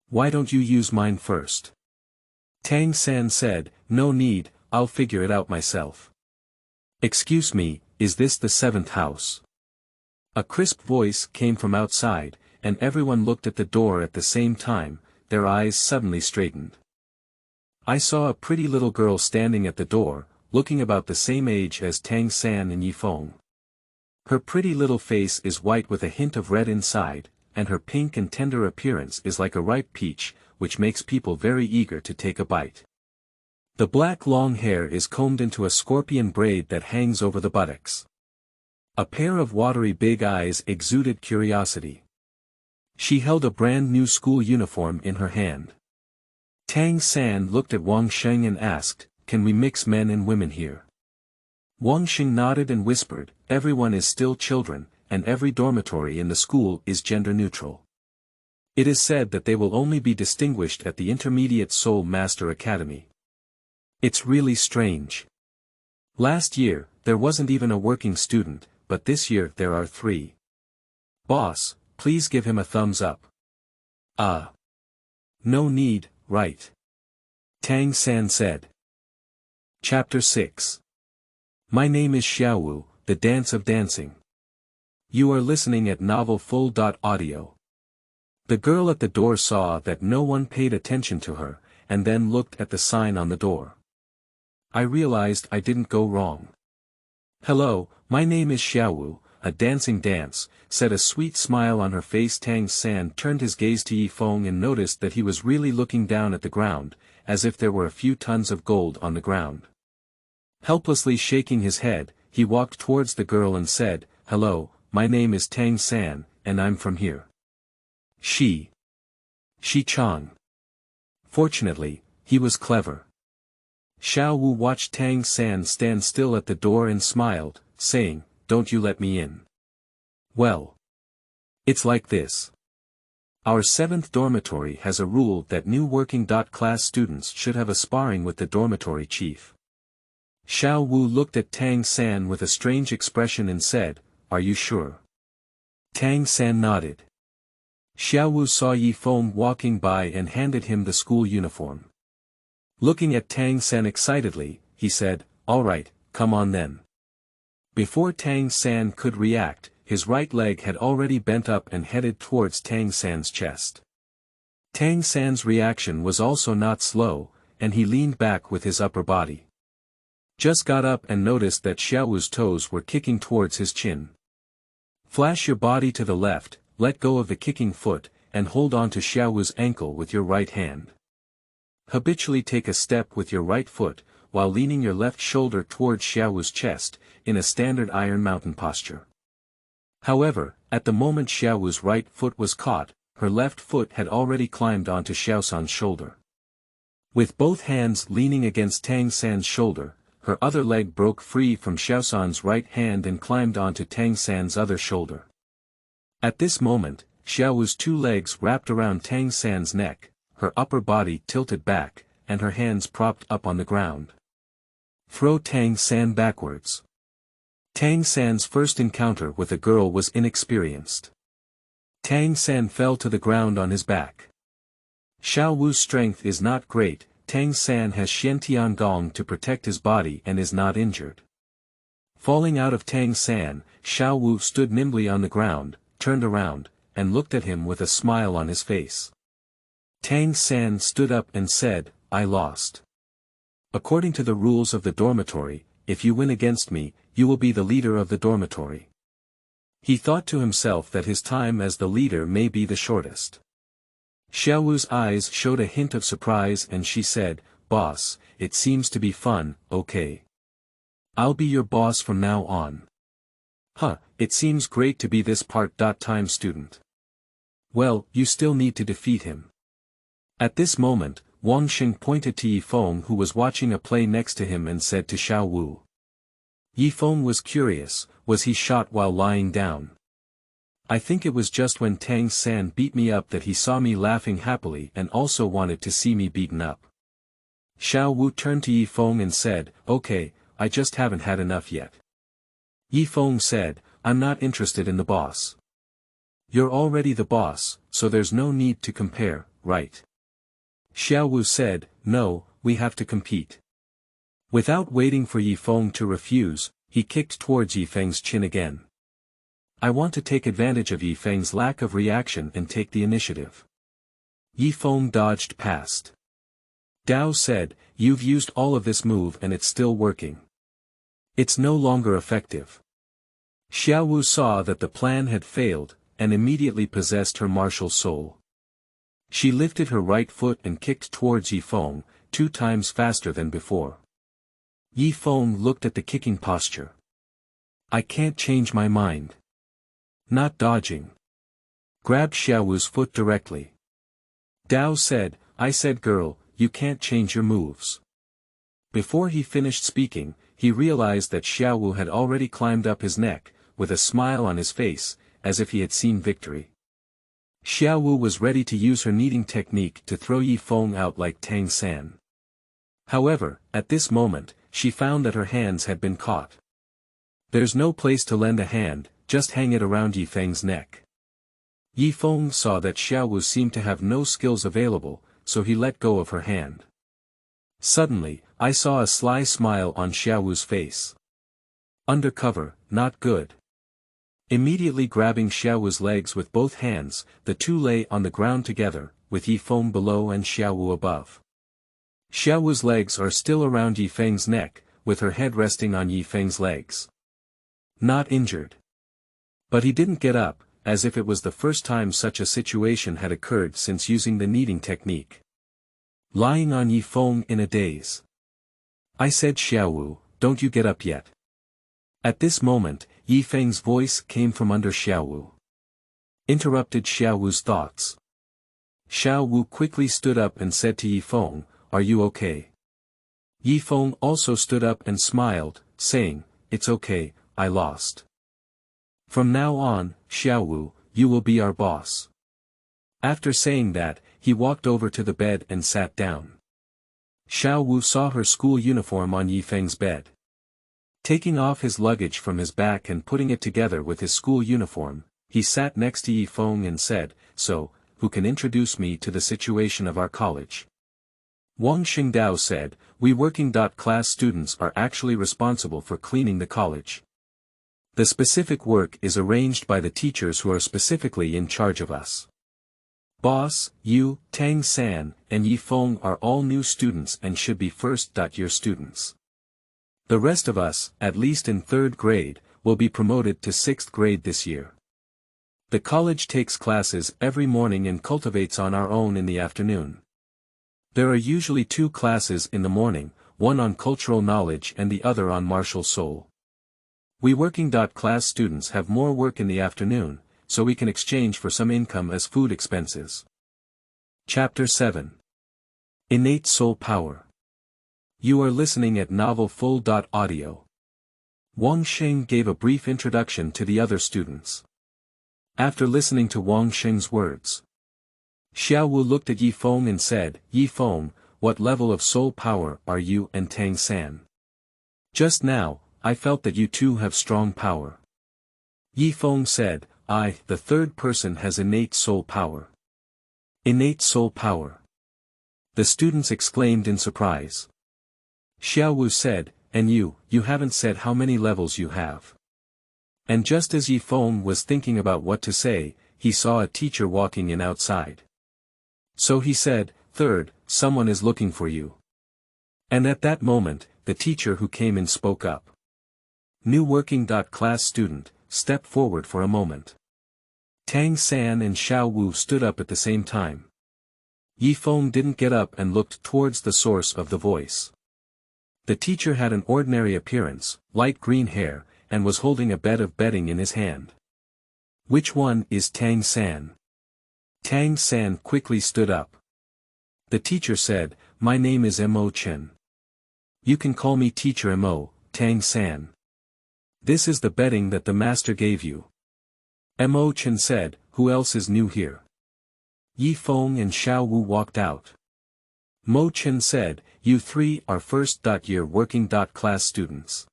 Why don't you use mine first? Tang San said, no need, I'll figure it out myself. Excuse me, is this the 7th house? A crisp voice came from outside, and everyone looked at the door at the same time, their eyes suddenly straightened. I saw a pretty little girl standing at the door, looking about the same age as Tang San and Yi Feng. Her pretty little face is white with a hint of red inside, and her pink and tender appearance is like a ripe peach, which makes people very eager to take a bite. The black long hair is combed into a scorpion braid that hangs over the buttocks. A pair of watery big eyes exuded curiosity. She held a brand new school uniform in her hand. Tang San looked at Wang Sheng and asked, can we mix men and women here? Wang Sheng nodded and whispered, everyone is still children, and every dormitory in the school is gender neutral. It is said that they will only be distinguished at the Intermediate Soul Master Academy. It's really strange. Last year, there wasn't even a working student, but this year there are 3. Boss, please give him a thumbs up. No need, right? Tang San said. Chapter 6. My name is Xiaowu, The Dance of Dancing. You are listening at Novel Full. Audio. The girl at the door saw that no one paid attention to her, and then looked at the sign on the door. I realized I didn't go wrong. Hello, my name is Xiaowu, a dancing dance, said a sweet smile on her face. Tang San turned his gaze to Yi Feng and noticed that he was really looking down at the ground, as if there were a few tons of gold on the ground. Helplessly shaking his head, he walked towards the girl and said, "Hello, my name is Tang San, and I'm from here." Shi Chang. Fortunately, he was clever. Xiaowu watched Tang San stand still at the door and smiled, saying, "Don't you let me in." Well. It's like this. Our 7th dormitory has a rule that new working class students should have a sparring with the dormitory chief. Xiaowu looked at Tang San with a strange expression and said, "Are you sure?" Tang San nodded. Xiaowu saw Yi Feng walking by and handed him the school uniform. Looking at Tang San excitedly, he said, "All right, come on then." Before Tang San could react, his right leg had already bent up and headed towards Tang San's chest. Tang San's reaction was also not slow, and he leaned back with his upper body. Just got up and noticed that Xiaowu's toes were kicking towards his chin. Flash your body to the left, let go of the kicking foot, and hold on to Xiaowu's ankle with your right hand. Habitually take a step with your right foot, while leaning your left shoulder towards Xiaowu's chest, in a standard Iron Mountain posture. However, at the moment Xiaowu's right foot was caught, her left foot had already climbed onto Xiaosan's shoulder. With both hands leaning against Tang San's shoulder, her other leg broke free from Xiaosan's right hand and climbed onto Tang San's other shoulder. At this moment, Xiaowu's 2 legs wrapped around Tang San's neck, her upper body tilted back, and her hands propped up on the ground. Throw Tang San backwards. Tang San's first encounter with a girl was inexperienced. Tang San fell to the ground on his back. Xiaowu's strength is not great. Tang San has Xiantian Gong to protect his body and is not injured. Falling out of Tang San, Xiaowu stood nimbly on the ground, turned around, and looked at him with a smile on his face. Tang San stood up and said, "I lost. According to the rules of the dormitory, if you win against me, you will be the leader of the dormitory." He thought to himself that his time as the leader may be the shortest. Xiaowu's eyes showed a hint of surprise and she said, "Boss, it seems to be fun, okay. I'll be your boss from now on." Huh, it seems great to be this part-time student. Well, you still need to defeat him. At this moment, Wang Xing pointed to Yi Feng who was watching a play next to him and said to Xiaowu. Yi Feng was curious, was he shot while lying down? I think it was just when Tang San beat me up that he saw me laughing happily and also wanted to see me beaten up. Xiaowu turned to Yi Feng and said, "Okay, I just haven't had enough yet." Yi Feng said, "I'm not interested in the boss. You're already the boss, so there's no need to compare, right?" Xiaowu said, "No, we have to compete." Without waiting for Yi Feng to refuse, he kicked towards Yi Feng's chin again. I want to take advantage of Yi Feng's lack of reaction and take the initiative. Yi Feng dodged past. Dao said, "You've used all of this move and it's still working. It's no longer effective." Xiaowu saw that the plan had failed, and immediately possessed her martial soul. She lifted her right foot and kicked towards Yi Feng, 2 times faster than before. Yi Feng looked at the kicking posture. I can't change my mind. Not dodging. Grabbed Xiaowu's foot directly. Dao said, "I said girl, you can't change your moves." Before he finished speaking, he realized that Xiaowu had already climbed up his neck, with a smile on his face, as if he had seen victory. Xiaowu was ready to use her kneading technique to throw Yi Feng out like Tang San. However, at this moment, she found that her hands had been caught. There's no place to lend a hand, just hang it around Yi Feng's neck. Yi Feng saw that Xiaowu seemed to have no skills available, so he let go of her hand. Suddenly, I saw a sly smile on Xiaowu's face. Undercover, not good. Immediately grabbing Xiaowu's legs with both hands, the two lay on the ground together, with Feng below and Xiaowu above. Xiaowu's legs are still around Feng's neck, with her head resting on Feng's legs. Not injured. But he didn't get up, as if it was the first time such a situation had occurred since using the kneading technique. Lying on Feng in a daze. I said, Xiaowu, don't you get up yet. At this moment, Feng's voice came from under Xiaowu. Interrupted Xiaowu's thoughts. Xiaowu quickly stood up and said to Feng, are you okay? Feng also stood up and smiled, saying, it's okay, I lost. From now on, Xiaowu, you will be our boss. After saying that, he walked over to the bed and sat down. Xiaowu saw her school uniform on Feng's bed. Taking off his luggage from his back and putting it together with his school uniform, he sat next to Feng and said, so, who can introduce me to the situation of our college? Wang Xingdao said, we working-class students are actually responsible for cleaning the college. The specific work is arranged by the teachers who are specifically in charge of us. Boss, you, Tang San, and Feng are all new students and should be first-year students. The rest of us, at least in 3rd grade, will be promoted to 6th grade this year. The college takes classes every morning and cultivates on our own in the afternoon. There are usually 2 classes in the morning, one on cultural knowledge and the other on martial soul. We working-class students have more work in the afternoon, so we can exchange for some income as food expenses. Chapter 7. Innate Soul Power. You are listening at Novel Full. Audio. Wang Xing gave a brief introduction to the other students. After listening to Wang Xing's words, Xiaowu looked at Feng and said, Feng, what level of soul power are you and Tang San? Just now, I felt that you two have strong power. Feng said, the third person has innate soul power. Innate soul power. The students exclaimed in surprise. Xiaowu said, and you haven't said how many levels you have. And just as Feng was thinking about what to say, he saw a teacher walking in outside. So he said, third, someone is looking for you. And at that moment, the teacher who came in spoke up. New working-class student, step forward for a moment. Tang San and Xiaowu stood up at the same time. Feng didn't get up and looked towards the source of the voice. The teacher had an ordinary appearance, light green hair, and was holding a bed of bedding in his hand. Which one is Tang San? Tang San quickly stood up. The teacher said, my name is Mo Chen. You can call me Teacher Mo, Tang San. This is the bedding that the master gave you. Mo Chen said, who else is new here? Feng and Xiaowu walked out. Mo Chen said, you 3 are first-year working-class students.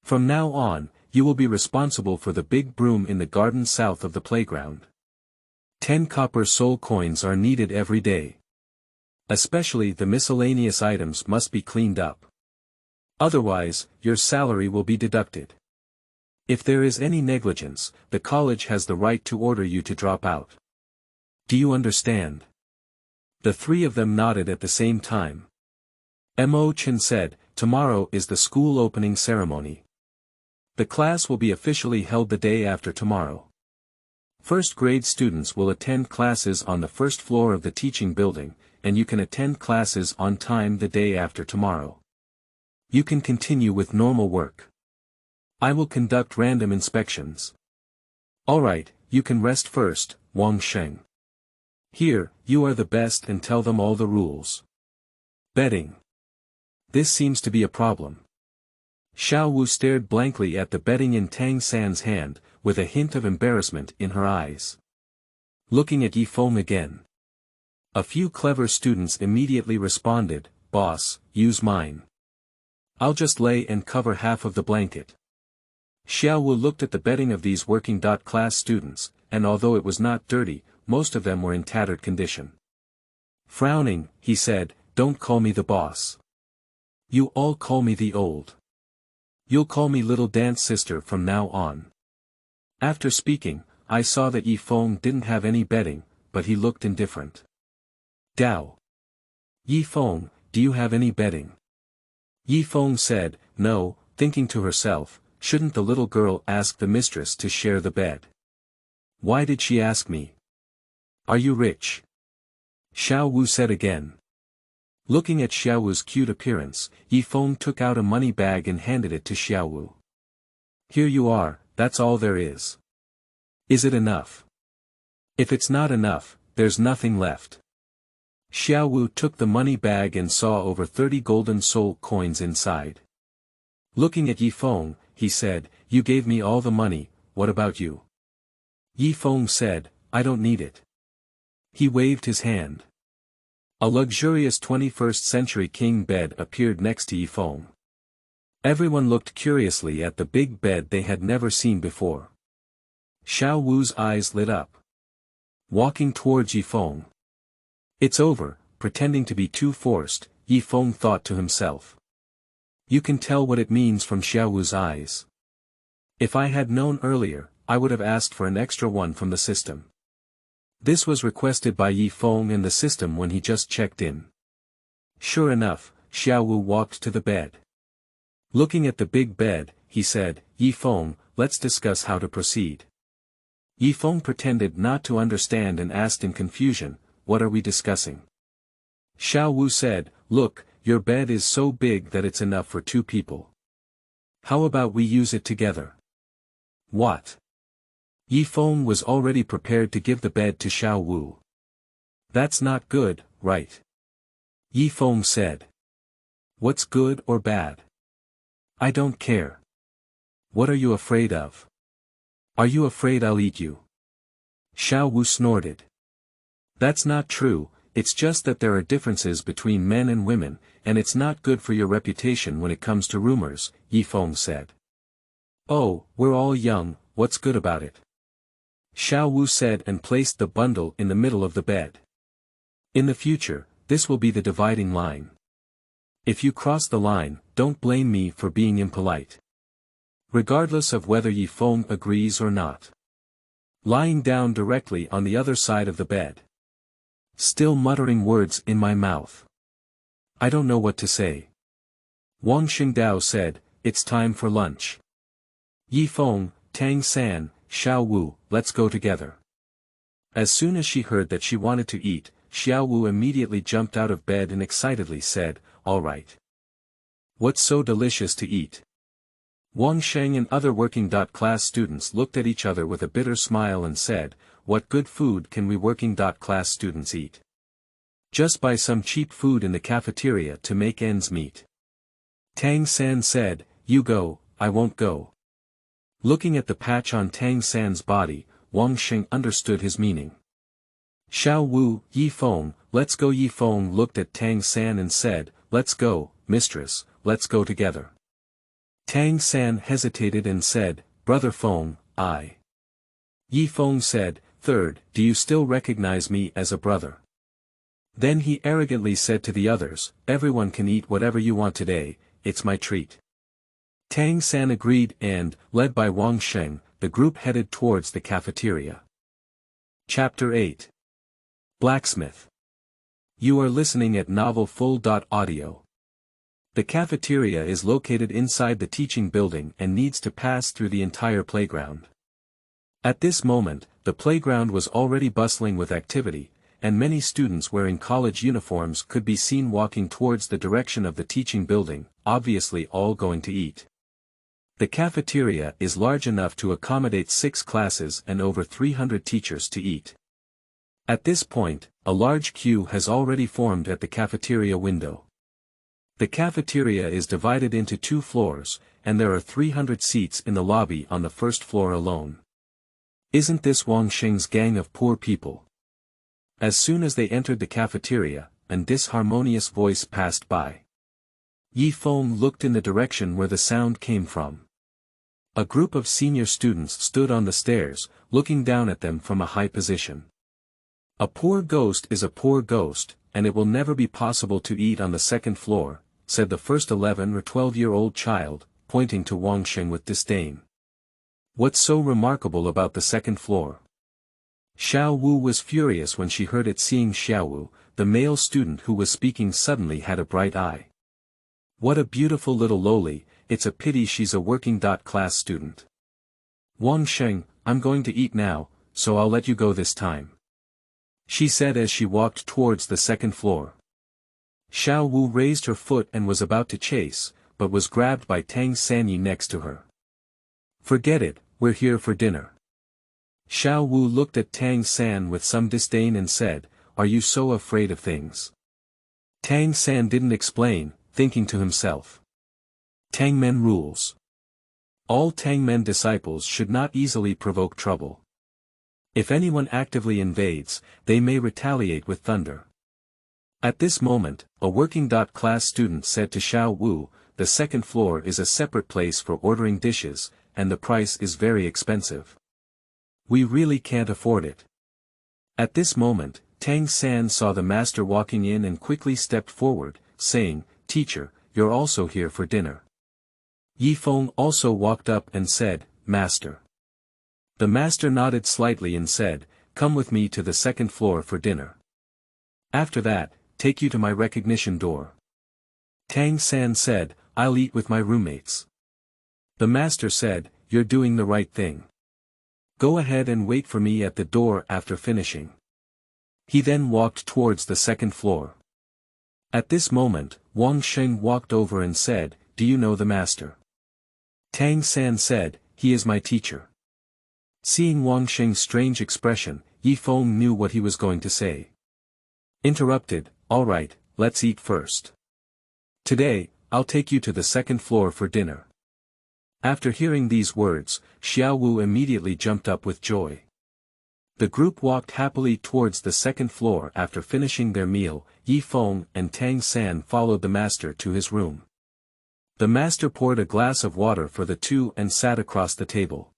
From now on, you will be responsible for the big broom in the garden south of the playground. 10 copper soul coins are needed every day. Especially the miscellaneous items must be cleaned up. Otherwise, your salary will be deducted. If there is any negligence, the college has the right to order you to drop out. Do you understand? The 3 of them nodded at the same time. Mo Chen said, tomorrow is the school opening ceremony. The class will be officially held the day after tomorrow. First grade students will attend classes on the first floor of the teaching building, and you can attend classes on time the day after tomorrow. You can continue with normal work. I will conduct random inspections. Alright, you can rest first, Wang Sheng. Here, you are the best and tell them all the rules. Bedding. This seems to be a problem. Xiaowu stared blankly at the bedding in Tang San's hand, with a hint of embarrassment in her eyes. Looking at Feng again. A few clever students immediately responded, boss, use mine. I'll just lay and cover half of the blanket. Xiaowu looked at the bedding of these working-class students, and although it was not dirty, most of them were in tattered condition. Frowning, he said, don't call me the boss. You all call me the old. You'll call me little dance sister from now on. After speaking, I saw that Yi Feng didn't have any bedding, but he looked indifferent. Dao. Yi Feng, do you have any bedding? Yi Feng said, no, thinking to herself, shouldn't the little girl ask the mistress to share the bed? Why did she ask me? Are you rich? Xiaowu said again. Looking at Xiaowu's cute appearance, Yi Feng took out a money bag and handed it to Xiaowu. Here you are, that's all there is. Is it enough? If it's not enough, there's nothing left. Xiaowu took the money bag and saw over 30 golden soul coins inside. Looking at Yi Feng, he said, you gave me all the money, what about you? Yi Feng said, I don't need it. He waved his hand. A luxurious 21st century king bed appeared next to Yi Feng. Everyone looked curiously at the big bed they had never seen before. Xiaowu's eyes lit up. Walking towards Yi Feng. It's over, pretending to be too forced, Yi Feng thought to himself. You can tell what it means from Xiaowu's eyes. If I had known earlier, I would have asked for an extra one from the system. This was requested by Yi Feng and the system when he just checked in. Sure enough, Xiaowu walked to the bed. Looking at the big bed, he said, Yi Feng, let's discuss how to proceed. Yi Feng pretended not to understand and asked in confusion, what are we discussing? Xiaowu said, look, your bed is so big that it's enough for 2 people. How about we use it together? What? Yi Feng was already prepared to give the bed to Xiaowu. That's not good, right? Yi Feng said. What's good or bad? I don't care. What are you afraid of? Are you afraid I'll eat you? Xiaowu snorted. That's not true, it's just that there are differences between men and women, and it's not good for your reputation when it comes to rumors, Yi Feng said. Oh, we're all young, what's good about it? Xiaowu said and placed the bundle in the middle of the bed. In the future, this will be the dividing line. If you cross the line, don't blame me for being impolite. Regardless of whether Yi Feng agrees or not. Lying down directly on the other side of the bed. Still muttering words in my mouth. I don't know what to say. Wang Xingdao said, it's time for lunch. Yi Feng, Tang San, Xiaowu, let's go together. As soon as she heard that she wanted to eat, Xiaowu immediately jumped out of bed and excitedly said, all right. What's so delicious to eat? Wang Sheng and other working class students looked at each other with a bitter smile and said, what good food can we working class students eat? Just buy some cheap food in the cafeteria to make ends meet. Tang San said, you go, I won't go. Looking at the patch on Tang San's body, Wang Sheng understood his meaning. Xiaowu, Yi Feng, let's go. Yi Feng looked at Tang San and said, let's go, mistress, let's go together. Tang San hesitated and said, brother Feng, I. Yi Feng said, third, do you still recognize me as a brother? Then he arrogantly said to the others, everyone can eat whatever you want today, it's my treat. Tang San agreed and, led by Wang Sheng, the group headed towards the cafeteria. Chapter 8. Blacksmith. You are listening at Novel Full.audio. The cafeteria is located inside the teaching building and needs to pass through the entire playground. At this moment, the playground was already bustling with activity, and many students wearing college uniforms could be seen walking towards the direction of the teaching building, obviously all going to eat. The cafeteria is large enough to accommodate 6 classes and over 300 teachers to eat. At this point, a large queue has already formed at the cafeteria window. The cafeteria is divided into 2 floors, and there are 300 seats in the lobby on the first floor alone. Isn't this Wang Sheng's gang of poor people? As soon as they entered the cafeteria, an disharmonious voice passed by. Yi Feng looked in the direction where the sound came from. A group of senior students stood on the stairs, looking down at them from a high position. A poor ghost is a poor ghost, and it will never be possible to eat on the second floor, said the first 11 or 12-year-old child, pointing to Wang Sheng with disdain. What's so remarkable about the second floor? Xiaowu was furious when she heard it. Seeing Xiaowu, the male student who was speaking suddenly had a bright eye. What a beautiful little loli, it's a pity she's a working-class student. Wang Sheng, I'm going to eat now, so I'll let you go this time, she said as she walked towards the second floor. Xiaowu raised her foot and was about to chase, but was grabbed by Tang Sanyi next to her. Forget it, we're here for dinner. Xiaowu looked at Tang San with some disdain and said, are you so afraid of things? Tang San didn't explain, thinking to himself. Tangmen rules. All Tangmen disciples should not easily provoke trouble. If anyone actively invades, they may retaliate with thunder. At this moment, a working-class student said to Xiaowu, the second floor is a separate place for ordering dishes, and the price is very expensive. We really can't afford it. At this moment, Tang San saw the master walking in and quickly stepped forward, saying, Teacher, you're also here for dinner. Yi Feng also walked up and said, Master. The master nodded slightly and said, come with me to the second floor for dinner. After that, take you to my recognition door. Tang San said, I'll eat with my roommates. The master said, you're doing the right thing. Go ahead and wait for me at the door after finishing. He then walked towards the second floor. At this moment, Wang Sheng walked over and said, do you know the master? Tang San said, he is my teacher. Seeing Wang Sheng's strange expression, Yi Feng knew what he was going to say. Interrupted, alright, let's eat first. Today, I'll take you to the second floor for dinner. After hearing these words, Xiaowu immediately jumped up with joy. The group walked happily towards the second floor. After finishing their meal, Yi Feng and Tang San followed the master to his room. The master poured a glass of water for the two and sat across the table.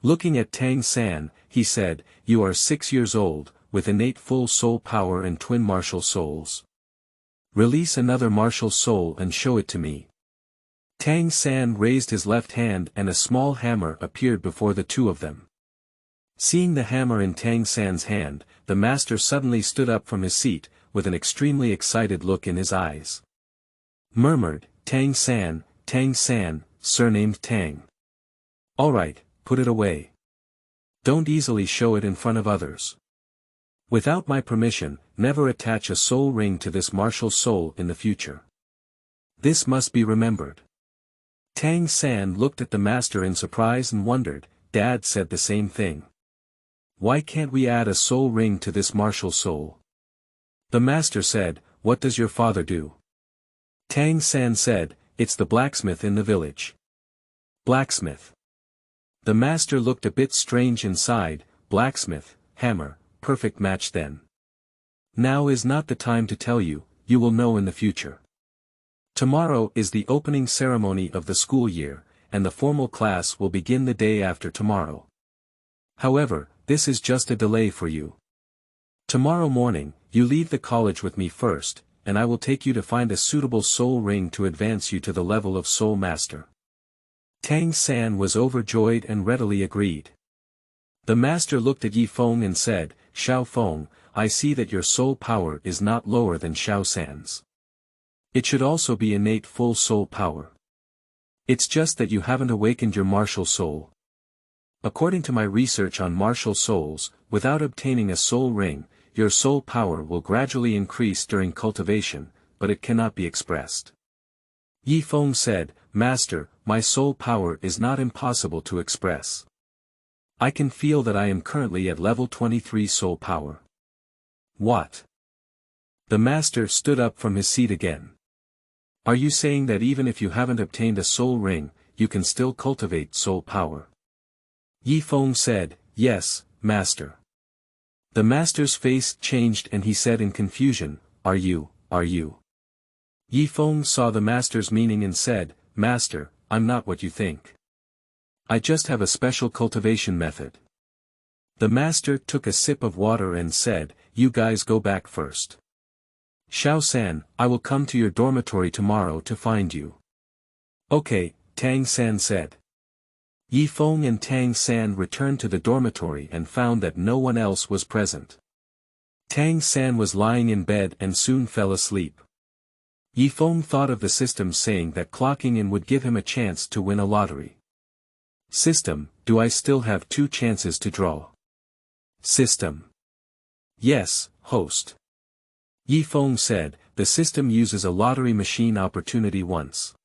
Looking at Tang San, he said, you are 6 years old, with innate full soul power and twin martial souls. Release another martial soul and show it to me. Tang San raised his left hand and a small hammer appeared before the two of them. Seeing the hammer in Tang San's hand, the master suddenly stood up from his seat, with an extremely excited look in his eyes. Murmured, Tang San, surnamed Tang. Alright, put it away. Don't easily show it in front of others. Without my permission, never attach a soul ring to this martial soul in the future. This must be remembered. Tang San looked at the master in surprise and wondered, Dad said the same thing. Why can't we add a soul ring to this martial soul? The master said, what does your father do? Tang San said, it's the blacksmith in the village. Blacksmith. The master looked a bit strange inside, blacksmith, hammer, perfect match then. Now is not the time to tell you, you will know in the future. Tomorrow is the opening ceremony of the school year, and the formal class will begin the day after tomorrow. However, this is just a delay for you. Tomorrow morning, you leave the college with me first, and I will take you to find a suitable soul ring to advance you to the level of soul master. Tang San was overjoyed and readily agreed. The master looked at Yi Feng and said, Xiao Feng, I see that your soul power is not lower than Xiao San's. It should also be innate full soul power. It's just that you haven't awakened your martial soul. According to my research on martial souls, without obtaining a soul ring, your soul power will gradually increase during cultivation, but it cannot be expressed. Yi Feng said, Master, my soul power is not impossible to express. I can feel that I am currently at level 23 soul power. What? The master stood up from his seat again. Are you saying that even if you haven't obtained a soul ring, you can still cultivate soul power? Yi Feng said, yes, master. The master's face changed and he said in confusion, Are you? Yi Feng saw the master's meaning and said, Master, I'm not what you think. I just have a special cultivation method. The master took a sip of water and said, You guys go back first. Xiao San, I will come to your dormitory tomorrow to find you. Okay, Tang San said. Yi Feng and Tang San returned to the dormitory and found that no one else was present. Tang San was lying in bed and soon fell asleep. Yi Feng thought of the system saying that clocking in would give him a chance to win a lottery. System, do I still have 2 chances to draw? System. Yes, host. Yi Feng said, the system uses a lottery machine opportunity once.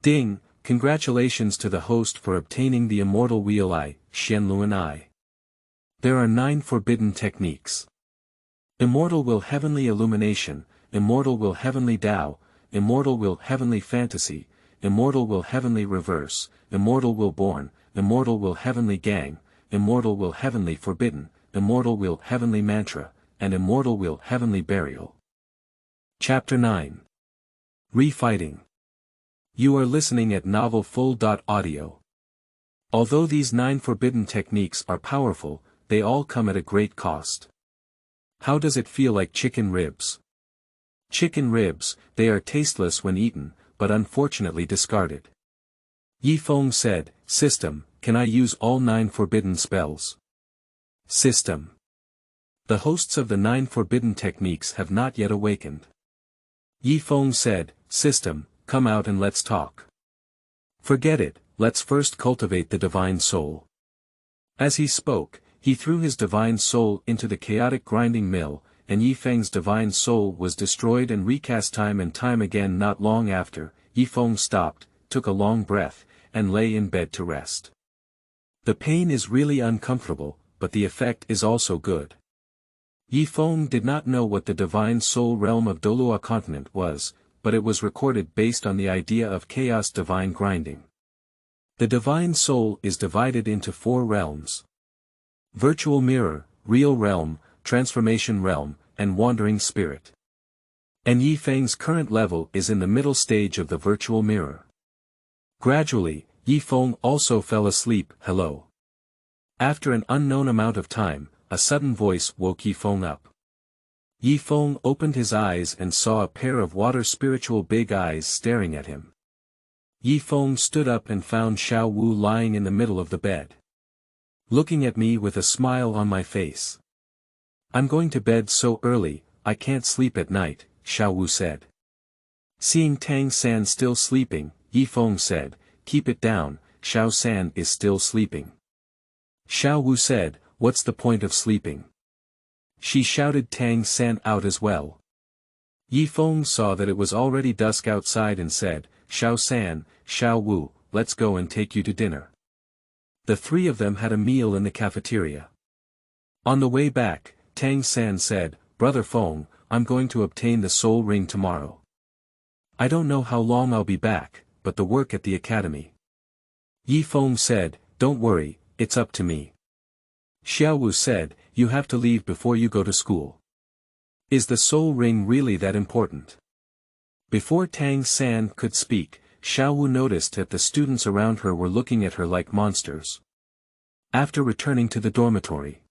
Ding, congratulations to the host for obtaining the immortal wheel I, Xianluan I. There are 9 forbidden techniques. Immortal will heavenly illumination, immortal will heavenly Tao, immortal will heavenly fantasy, immortal will heavenly reverse, immortal will born, immortal will heavenly gang, immortal will heavenly forbidden, immortal will heavenly mantra, and immortal will heavenly burial. Chapter 9. Refighting. You are listening at novelfull.audio. Although these 9 forbidden techniques are powerful, they all come at a great cost. How does it feel like chicken ribs? Chicken ribs, they are tasteless when eaten, but unfortunately discarded. Yi Feng said, System, can I use all 9 forbidden spells? System. The hosts of the 9 forbidden techniques have not yet awakened. Yi Feng said, System, come out and let's talk. Forget it, let's first cultivate the divine soul. As he spoke, he threw his divine soul into the chaotic grinding mill, and Yi Feng's divine soul was destroyed and recast time and time again. Not long after, Yi Feng stopped, took a long breath, and lay in bed to rest. The pain is really uncomfortable, but the effect is also good. Yi Feng did not know what the divine soul realm of Douluo Continent was, but it was recorded based on the idea of chaos divine grinding. The divine soul is divided into 4 realms. Virtual mirror, real realm, transformation realm, and wandering spirit. And Yi Feng's current level is in the middle stage of the virtual mirror. Gradually, Yi Feng also fell asleep. Hello. After an unknown amount of time, a sudden voice woke Yi Feng up. Yi Feng opened his eyes and saw a pair of water spiritual big eyes staring at him. Yi Feng stood up and found Xiaowu lying in the middle of the bed, looking at me with a smile on my face. I'm going to bed so early, I can't sleep at night, Xiaowu said. Seeing Tang San still sleeping, Yi Feng said, keep it down, Xiao San is still sleeping. Xiaowu said, what's the point of sleeping? She shouted Tang San out as well. Yi Feng saw that it was already dusk outside and said, Xiao San, Xiaowu, let's go and take you to dinner. The 3 of them had a meal in the cafeteria. On the way back, Tang San said, Brother Feng, I'm going to obtain the soul ring tomorrow. I don't know how long I'll be back, but the work at the academy. Yi Feng said, don't worry, it's up to me. Xiaowu said, you have to leave before you go to school. Is the soul ring really that important? Before Tang San could speak, Xiaowu noticed that the students around her were looking at her like monsters. After returning to the dormitory,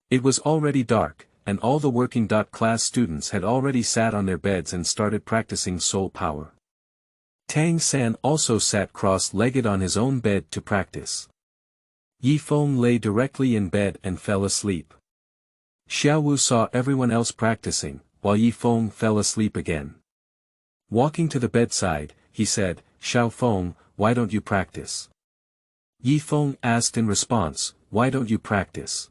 it was already dark, and all the working class students had already sat on their beds and started practicing soul power. Tang San also sat cross-legged on his own bed to practice. Yi Feng lay directly in bed and fell asleep. Xiaowu saw everyone else practicing, while Yi Feng fell asleep again. Walking to the bedside, he said, Xiao Feng, why don't you practice? Yi Feng asked in response, why don't you practice?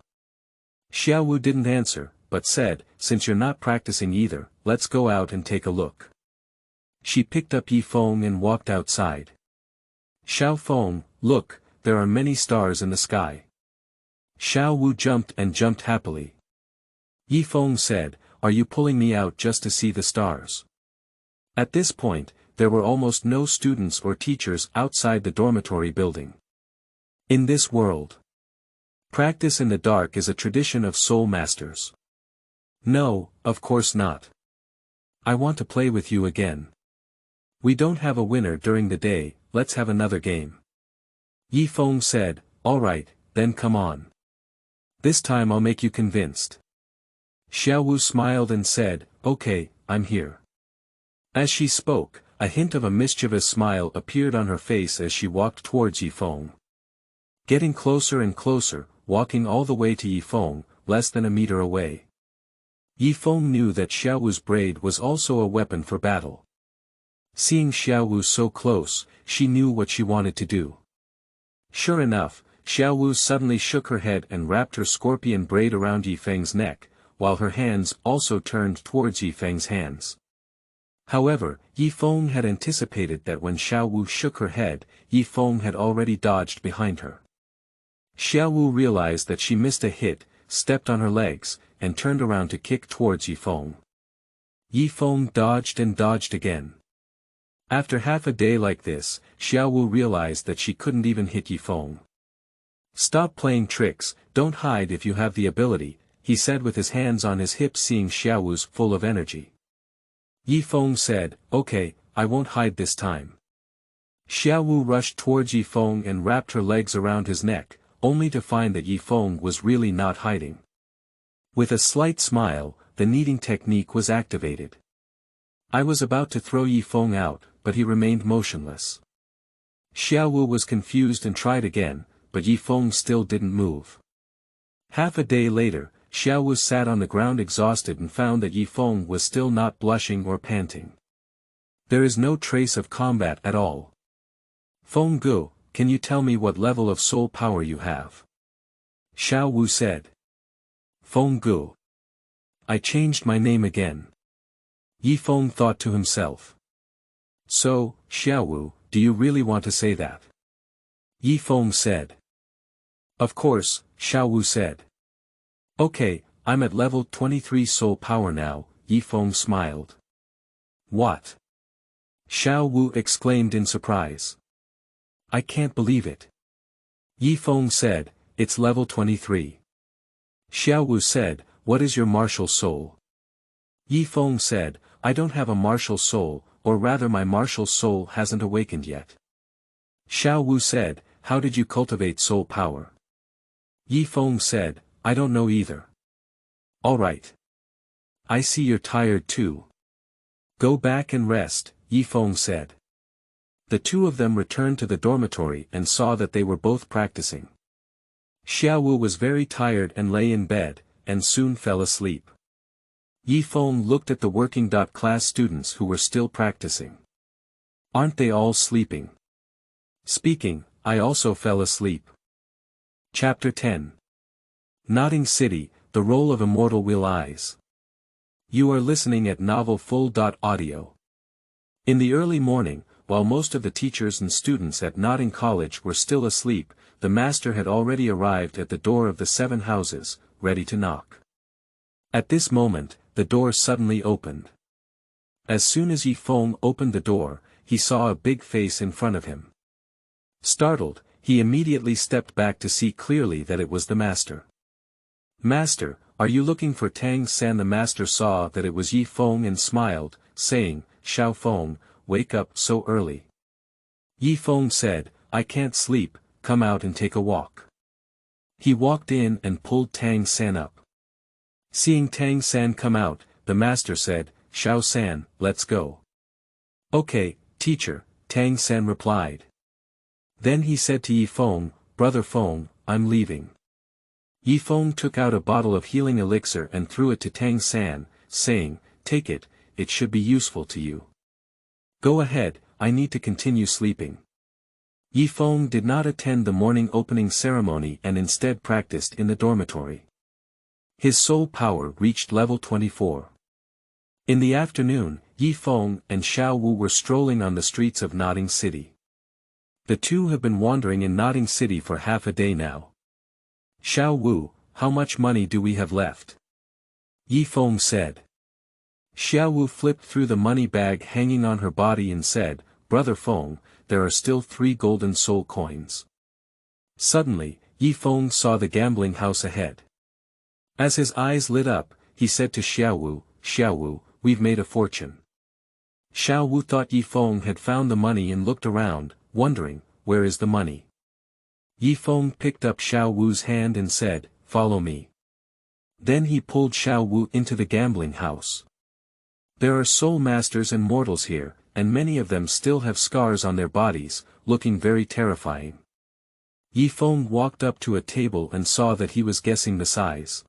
Xiaowu didn't answer, but said, since you're not practicing either, let's go out and take a look. She picked up Yi Feng and walked outside. Xiao Feng, look, there are many stars in the sky. Xiaowu jumped happily. Yi Feng said, are you pulling me out just to see the stars? At this point, there were almost no students or teachers outside the dormitory building. In this world, practice in the dark is a tradition of soul masters. No, of course not. I want to play with you again. We don't have a winner during the day, let's have another game. Yi Feng said, alright, then come on. This time I'll make you convinced. Xiaowu smiled and said, okay, I'm here. As she spoke, a hint of a mischievous smile appeared on her face as she walked towards Yifeng. Getting closer and closer, walking all the way to Yifeng, less than a meter away. Yifeng knew that Xiaowu's braid was also a weapon for battle. Seeing Xiaowu so close, she knew what she wanted to do. Sure enough, Xiaowu suddenly shook her head and wrapped her scorpion braid around Yifeng's neck, while her hands also turned towards Yifeng's hands. However, Yifeng had anticipated that when Xiaowu shook her head, Yifeng had already dodged behind her. Xiaowu realized that she missed a hit, stepped on her legs, and turned around to kick towards Yifeng. Yifeng dodged and dodged again. After half a day like this, Xiaowu realized that she couldn't even hit Yifeng. "Stop playing tricks, don't hide if you have the ability," he said with his hands on his hips, seeing Xiaowu's full of energy. Yifeng said, "Okay, I won't hide this time." Xiaowu rushed towards Yifeng and wrapped her legs around his neck, only to find that Yifeng was really not hiding. With a slight smile, the kneading technique was activated. I was about to throw Yifeng out, but he remained motionless. Xiaowu was confused and tried again, but Yifeng still didn't move. Half a day later, Xiaowu sat on the ground exhausted and found that Yifeng was still not blushing or panting. There is no trace of combat at all. "Feng Gu, can you tell me what level of soul power you have?" Xiaowu said. "Feng Gu. I changed my name again." Yifeng thought to himself. "So, Xiaowu, do you really want to say that?" Yifeng said. "Of course," Xiaowu said. "Okay, I'm at level 23 soul power now," Yifeng smiled. "What?" Xiaowu exclaimed in surprise. "I can't believe it." Yifeng said, "It's level 23. Xiaowu said, "What is your martial soul?" Yifeng said, "I don't have a martial soul, or rather my martial soul hasn't awakened yet." Xiaowu said, "How did you cultivate soul power?" Yifeng said, "I don't know either." "Alright. I see you're tired too. Go back and rest," Yifeng said. The two of them returned to the dormitory and saw that they were both practicing. Xiaowu was very tired and lay in bed, and soon fell asleep. Yifeng looked at the working class students who were still practicing. "Aren't they all sleeping?" Speaking, I also fell asleep. Chapter 10. Nodding City, the role of Immortal Will Eyes. You are listening at Novel Full. Audio. In the early morning, while most of the teachers and students at Nodding College were still asleep, the master had already arrived at the door of the 7 houses, ready to knock. At this moment, the door suddenly opened. As soon as Yifeng opened the door, he saw a big face in front of him. Startled, he immediately stepped back to see clearly that it was the master. "Master, are you looking for Tang San?" The master saw that it was Yifeng and smiled, saying, "Xiao Feng, wake up so early." Yifeng said, "I can't sleep, come out and take a walk." He walked in and pulled Tang San up. Seeing Tang San come out, the master said, "Xiao San, let's go." "Okay, teacher," Tang San replied. Then he said to Yifeng, "Brother Feng, I'm leaving." Yifeng took out a bottle of healing elixir and threw it to Tang San, saying, "Take it, it should be useful to you. Go ahead, I need to continue sleeping." Yifeng did not attend the morning opening ceremony and instead practiced in the dormitory. His soul power reached level 24. In the afternoon, Yifeng and Xiaowu were strolling on the streets of Nodding City. The two have been wandering in Nodding City for half a day now. "Xiaowu, how much money do we have left?" Yifeng said. Xiaowu flipped through the money bag hanging on her body and said, "Brother Feng, there are still 3 golden soul coins." Suddenly, Yifeng saw the gambling house ahead. As his eyes lit up, he said to Xiaowu, "Xiaowu, we've made a fortune." Xiaowu thought Yifeng had found the money and looked around, wondering, where is the money? Yifeng picked up Xiaowu's hand and said, "Follow me." Then he pulled Xiaowu into the gambling house. "There are soul masters and mortals here," and many of them still have scars on their bodies, looking very terrifying. Yi Feng walked up to a table and saw that he was guessing the size.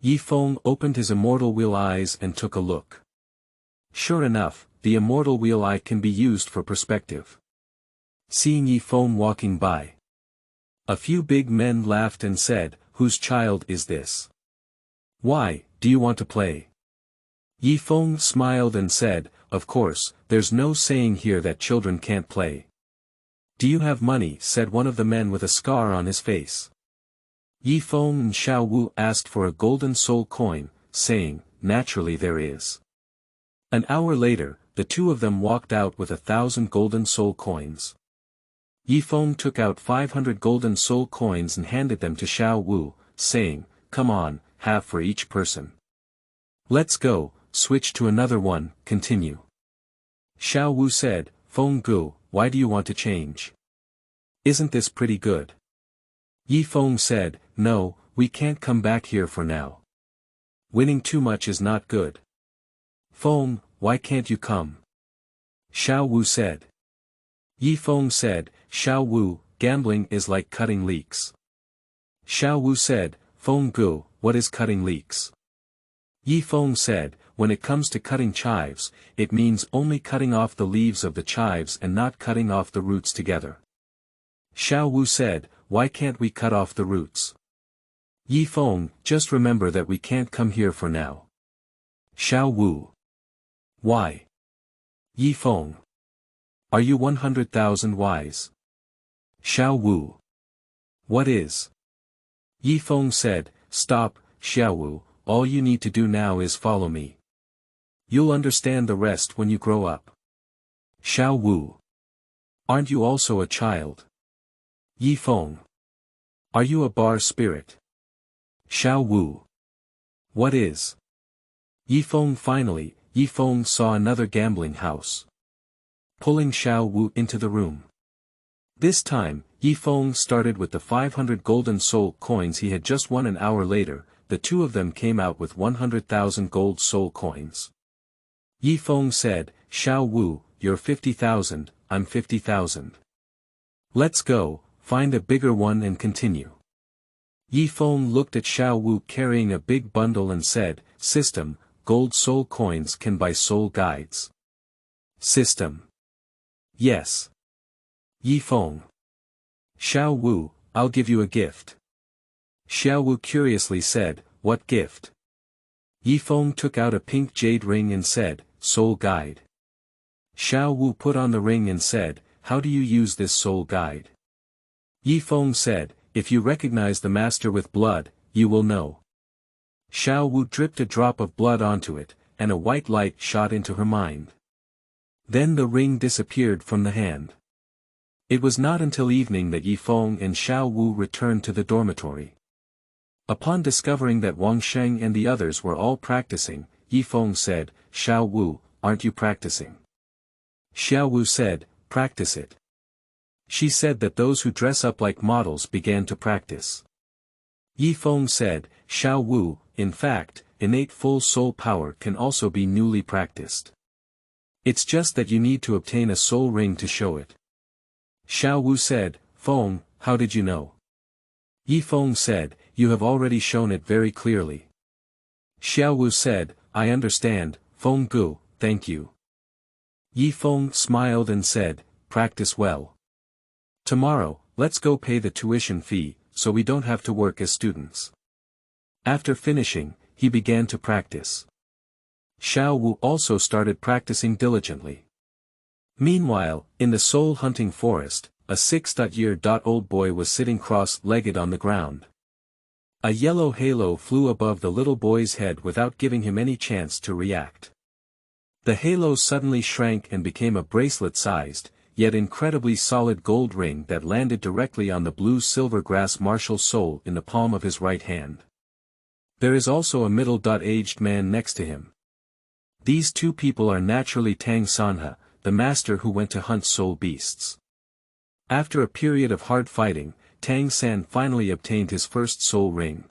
Yi Feng opened his immortal wheel eyes and took a look. Sure enough, the immortal wheel eye can be used for perspective. Seeing Yi Feng walking by, a few big men laughed and said, "Whose child is this? Why, do you want to play?" Yi Feng smiled and said, "Of course, there's no saying here that children can't play." "Do you have money?" said one of the men with a scar on his face. Yi Feng and Xiaowu asked for a golden soul coin, saying, "Naturally there is." An hour later, the two of them walked out with 1,000 golden soul coins. Yi Feng took out 500 golden soul coins and handed them to Xiaowu, saying, "Come on, half for each person. Let's go, switch to another one, continue." Xiaowu said, "Feng Gu, why do you want to change? Isn't this pretty good?" Yi Feng said, "No, we can't come back here for now. Winning too much is not good." "Feng, why can't you come?" Xiaowu said. Yi Feng said, "Xiaowu, gambling is like cutting leeks." Xiaowu said, "Feng Gu, what is cutting leeks?" Yi Feng said, "When it comes to cutting chives, it means only cutting off the leaves of the chives and not cutting off the roots together." Xiaowu said, "Why can't we cut off the roots?" Yi Feng, "Just remember that we can't come here for now." Xiaowu. "Why?" Yi Feng. "Are you 100,000 wise?" Xiaowu. "What is?" Yi Feng said, "Stop, Xiaowu, all you need to do now is follow me. You'll understand the rest when you grow up." Xiaowu. "Aren't you also a child?" Yi Feng. "Are you a bar spirit?" Xiaowu. "What is?" Yi Feng. Finally, Yi Feng saw another gambling house. Pulling Xiaowu into the room. This time, Yi Feng started with the 500 golden soul coins he had just won. An hour later, the two of them came out with 100,000 gold soul coins. Yi Feng said, "Xiaowu, you're 50,000, I'm 50,000. Let's go, find a bigger one and continue." Yi Feng looked at Xiaowu carrying a big bundle and said, "System, gold soul coins can buy soul guides." System. Yes. Yi Feng. "Xiaowu, I'll give you a gift." Xiaowu curiously said, "What gift?" Yi Feng took out a pink jade ring and said, "Soul guide." Xiaowu put on the ring and said, "How do you use this soul guide?" Yi Feng said, "If you recognize the master with blood, you will know." Xiaowu dripped a drop of blood onto it, and a white light shot into her mind. Then the ring disappeared from the hand. It was not until evening that Yi Feng and Xiaowu returned to the dormitory. Upon discovering that Wang Sheng and the others were all practicing, Yi Feng said, "Xiaowu, aren't you practicing?" Xiaowu said, "Practice it." She said that those who dress up like models began to practice. Yi Feng said, "Xiaowu, in fact, innate full soul power can also be newly practiced. It's just that you need to obtain a soul ring to show it." Xiaowu said, "Feng, how did you know?" Yi Feng said, "You have already shown it very clearly." Xiaowu said, "I understand, Feng Gu, thank you." Yi Feng smiled and said, "Practice well. Tomorrow, let's go pay the tuition fee, so we don't have to work as students." After finishing, he began to practice. Xiaowu also started practicing diligently. Meanwhile, in the soul-hunting forest, a 6-year-old boy was sitting cross-legged on the ground. A yellow halo flew above the little boy's head without giving him any chance to react. The halo suddenly shrank and became a bracelet-sized, yet incredibly solid gold ring that landed directly on the blue-silver grass martial soul in the palm of his right hand. There is also a middle-aged man next to him. These two people are naturally Tang Sanhe, the master who went to hunt soul beasts. After a period of hard fighting, Tang San finally obtained his first soul ring.